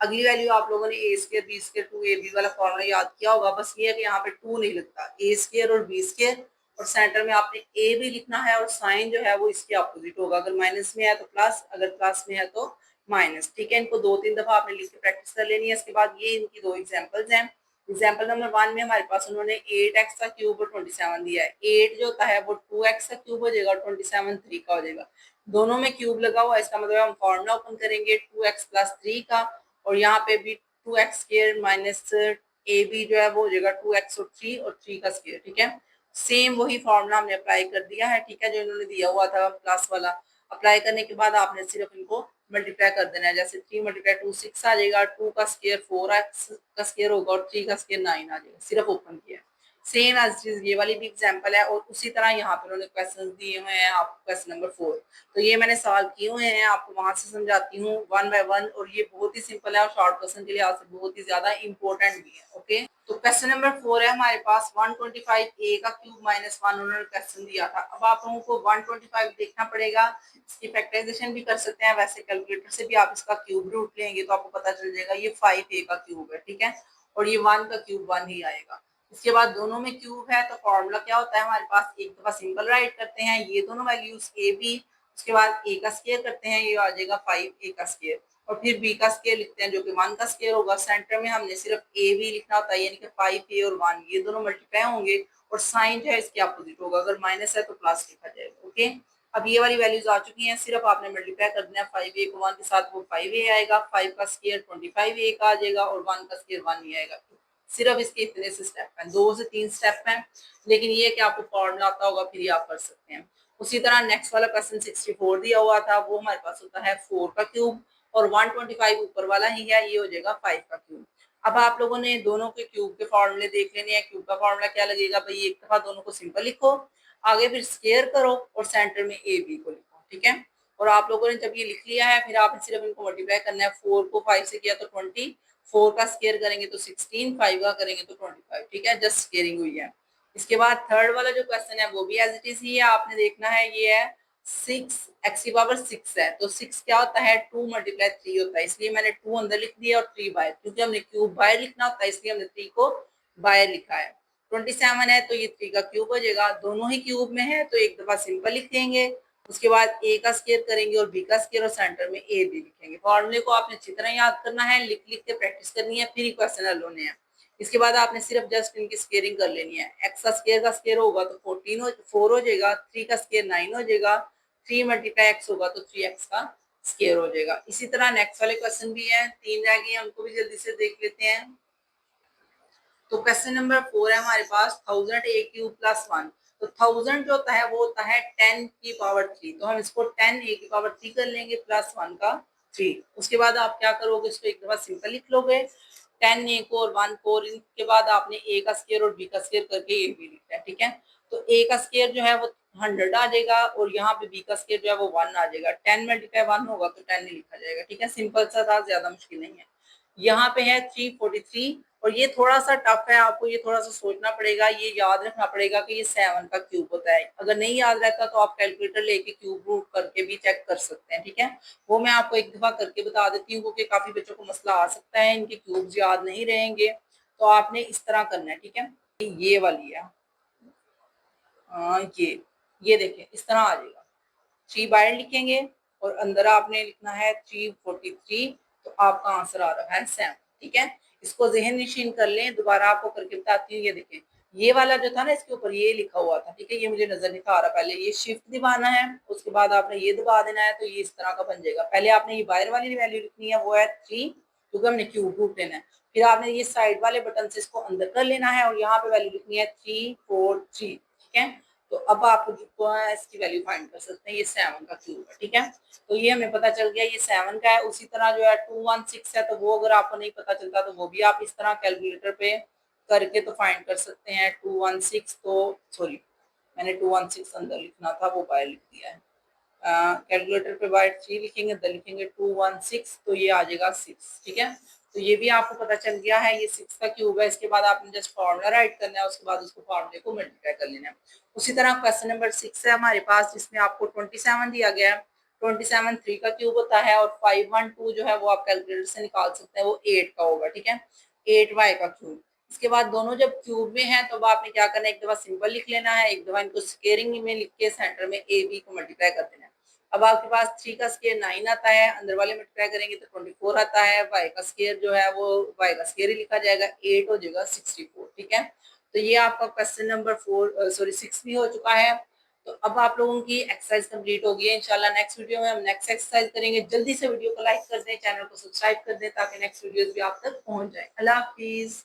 Speaker 1: अगली वैल्यू आप लोगों ने ए स्क्र बी स्क्र 2ab वाला फॉर्मूला याद किया होगा, बस ये है कि यहाँ पे 2 नहीं लगता, ए स्क्र और बी स्क्र और सेंटर में आपने ए भी लिखना है और साइन जो है वो इसके अपोजिट होगा, अगर माइनस में है तो प्लस, अगर प्लस में है तो माइनस। ठीक है, इनको 2-3 दफा आपने लिख के प्रैक्टिस कर लेनी है। इसके बाद ये इनकी 2 एग्जांपल्स हैं। एग्जांपल नंबर 1 में हमारे पास उन्होंने 8x का क्यूब और 27 दिया है। 8 जो होता है वो 2x का क्यूब हो जाएगा और 27 3 का हो जाएगा। दोनों में क्यूब लगा हुआ है, इसका मतलब हम फॉर्मूला ओपन करेंगे 2x प्लस 3 का, और यहाँ पे भी 2x square minus A B जो है वो हो जाएगा 2x और 3 और 3 का स्क्वायर। ठीक है, सेम वही फॉर्मूला हमने अप्लाई कर दिया है। ठीक है, जो इन्होंने दिया हुआ था प्लस वाला, अप्लाई करने के बाद आपने सिर्फ इनको मल्टीप्लाई कर देना है। जैसे 3 मल्टीप्लाई 2 6 आ जाएगा, 2 का स्क्वायर 4x का स्क्वायर होगा और 3 का स्क्वायर 9 आ जाएगा। सिर्फ ओपन किया है, सेम एज चीज ये वाली भी एग्जांपल है। और उसी तरह यहाँ पे उन्होंने क्वेश्चन दिए हुए हैं आपको, क्वेश्चन नंबर 4, तो ये मैंने सॉल्व किए हुए हैं, आपको वहां से समझाती हूँ 1 बाय 1। और ये बहुत ही सिंपल है और शॉर्ट क्वेश्चन के लिहाज से बहुत ही ज्यादा इंपॉर्टेंट भी है। ओके, तो क्वेश्चन नंबर 4 है हमारे पास 125a का क्यूब माइनस 1 उन्होंने क्वेश्चन दिया था। अब आप लोगों को 125 देखना पड़ेगा, इसकी फैक्टराइजेशन भी कर सकते हैं, वैसे कैलकुलेटर से भी आप इसका क्यूब रूट लेंगे तो आपको पता चल जाएगा ये 5a का क्यूब है। ठीक है, और ये 1 का क्यूब 1 ही आएगा। इसके बाद दोनों में क्यूब है तो फॉर्मूला क्या होता है हमारे पास, एक दफा सिंपल राइट करते हैं ये दोनों वैल्यूज ए बी, उसके बाद ए का स्क्वायर करते हैं, ये आ जाएगा 5a का स्क्वायर, और फिर बी का स्क्वायर लिखते हैं जो कि 1 का स्क्वायर होगा। सेंटर में हमने सिर्फ ए बी लिखना होता है, यानी कि 5a और 1 ये दोनों मल्टीप्लाई होंगे और साइन जो है इसके अपोजिट होगा, अगर माइनस है तो प्लस लिखा जाएगा। ओके, अब ये वाली वैल्यूज आ चुकी हैं, सिर्फ आपने मल्टीप्लाई कर देना है 5a को 1 के साथ, वो 5a आएगा, 5 का स्क्वायर 25a का आ जाएगा और 1 का स्क्वायर 1 ही आएगा। सिर्फ इसके इतने से स्टेप हैं, 2 से 3 स्टेप हैं, लेकिन ये कि आपको फॉर्मूला आता होगा फिर ये आप कर सकते हैं। उसी तरह नेक्स्ट वाला क्वेश्चन 64 दिया हुआ था, वो हमारे पास होता है 4 का क्यूब और 125 ऊपर वाला ही है, ये हो जाएगा 5 का क्यूब। अब आप लोगों ने दोनों के क्यूब के फॉर्मूले देख लेने हैं। क्यूब का फॉर्मूला क्या लगेगा भाई, एक दफा दोनों को सिंपल लिखो, आगे फिर स्क्वायर करो और सेंटर में ए बी को लिखो। ठीक है, और आप लोगों ने जब ये लिख लिया है फिर आपने सिर्फ इनको मल्टीप्लाई करना है। 4 को 5 से किया तो 20, 4 का स्क्वायर करेंगे तो 16, 5 का करेंगे तो 25। ठीक है, जस्ट स्क्वेयरिंग हुई है। इसके बाद थर्ड वाला जो क्वेश्चन है वो भी एज इट इज ही है, आपने देखना है। ये है 6x की पावर 6 है, तो 6 क्या होता है 2 मल्टीप्लाई 3 होता है, इसलिए मैंने 2 अंदर लिख दिया और 3 बाहर, क्योंकि हमने क्यूब बाहर लिखना होता है इसलिए हमने 3 को बाहर लिखा है। 27 है तो ये 3 का क्यूब हो जाएगा, दोनों ही क्यूब में है तो एक दफा सिंपल लिख देंगे, उसके बाद ए का स्क्वायर करेंगे और बी का स्क्वायर और सेंटर में ए बी लिखेंगे। फॉर्मूले को आपने अच्छी तरह याद करना है, लिख लिख के प्रैक्टिस करनी है, फिर ही क्वेश्चन हल होने हैं। इसके बाद आपने सिर्फ जस्ट इनकी स्क्वेयरिंग कर लेनी है। एक्स का स्क्वायर होगा तो 4 हो जाएगा, 3 का स्क्वायर 9 हो जाएगा, 3 मल्टीप्लाई एक्स होगा तो 3x का स्क्वायर हो जाएगा। इसी तरह नेक्स्ट वाले क्वेश्चन भी है, 3 रह गए, हमको भी जल्दी से देख लेते हैं। तो क्वेश्चन नंबर 4 है हमारे पास 1000 a क्यूब प्लस 1। तो 1000 जो होता है वो होता है 10 की पावर 3, तो हम इसको 10 a की पावर 3 कर लेंगे प्लस 1 का 3। उसके बाद आप क्या करोगे, इसको एक दफा सिंपल लिख लोगे 10 a को और 1 को, और इनके बाद आपने a का स्क्वायर और b का स्क्वायर करके ये भी लिखना है। ठीक है, तो a का स्क्वायर जो है वो 100 आ जाएगा और यहाँ पे b का स्क्वायर जो है वो 1 आ जाएगा। 10 मल्टीप्लाई 1 होगा तो 10 ही लिखा जाएगा। ठीक है, सिंपल सा था, ज्यादा मुश्किल नहीं है। यहाँ पे है 343 और ये थोड़ा सा टफ है, आपको ये थोड़ा सा सोचना पड़ेगा, ये याद रखना पड़ेगा कि ये 7 का क्यूब होता है। अगर नहीं याद रहता तो आप कैलकुलेटर लेके क्यूब रूट करके भी चेक कर सकते हैं। ठीक है, वो मैं आपको एक दफा करके बता देती हूँ क्योंकि काफी बच्चों को मसला आ सकता है, इनके क्यूब्स याद नहीं रहेंगे, तो आपने इस तरह करना है। ठीक है, ये वाली है, ये देखें इस तरह आ जाएगा, 3 बाहर लिखेंगे और अंदर आपने लिखना है 343, तो आपका आंसर आ रहा है 7। ठीक है, इसको जहन नशीन कर लें, दोबारा आपको करके बताती हूँ। ये देखें, ये वाला जो था ना इसके ऊपर ये लिखा हुआ था, ठीक है, ये मुझे नजर नहीं आ रहा, पहले ये शिफ्ट दबाना है, उसके बाद आपने ये दबा देना है, तो ये इस तरह का बन जाएगा। पहले आपने ये बाहर वाली वैल्यू लिखनी है, वो है 3, क्योंकि हमने क्यूब रूट लेना है। फिर आपने ये साइड वाले बटन से इसको अंदर कर लेना है और यहाँ पे वैल्यू लिखनी है 343। ठीक है, तो अब आप जो है इसकी वैल्यू फाइंड कर सकते हैं, ये 7 का क्यूब है। ठीक है, तो ये हमें पता चल गया ये 7 का है। उसी तरह जो है 216 है, तो वो अगर आपको नहीं पता चलता तो वो भी आप इस तरह कैलकुलेटर पे करके तो फाइंड कर सकते हैं। 216 तो सॉरी, मैंने 216 अंदर लिखना था, वो बाहर लिख दिया है। कैलकुलेटर पे बाय 3 लिखेंगे, तो लिखेंगे 216, तो ये आ जाएगा 6। ठीक है, तो ये भी आपको पता चल गया है, ये 6 का क्यूब है। इसके बाद आपने जस्ट फॉर्मूला राइट करना है, उसके बाद उसको फॉर्मूले को मल्टीप्लाई कर लेना है। उसी तरह क्वेश्चन नंबर 6 है हमारे पास, जिसमें आपको 27 दिया गया है। 27 3 का क्यूब होता है और 512 जो है वो आप कैलकुलेटर से निकाल सकते हैं, वो 8 का होगा। ठीक है, 8y का क्यूब, इसके बाद दोनों जब क्यूब में हैं तो अब आपने क्या करना है, एक दफा सिंपल लिख लेना है, एक दफा इनको स्क्वेयरिंग में लिख के सेंटर में ए बी को मल्टीप्लाई कर देना है। अब आपके पास 3 का स्क्वायर 9 आता है, अंदर वाले मल्टीप्लाई करेंगे तो 24 आता है, y का स्क्वायर जो है वो y का स्क्वायर ही लिखा जाएगा, 8 हो जाएगा 64। ठीक है, तो ये आपका क्वेश्चन नंबर 6 भी हो चुका है। तो अब आप लोगों की एक्सरसाइज कंप्लीट हो गई है। इंशाल्लाह नेक्स्ट वीडियो में हम नेक्स्ट एक्सरसाइज करेंगे। जल्दी से वीडियो को लाइक कर दें, चैनल को सब्सक्राइब कर दें ताकि नेक्स्ट वीडियोस भी आप तक पहुंच जाए। अल्लाह हाफिज।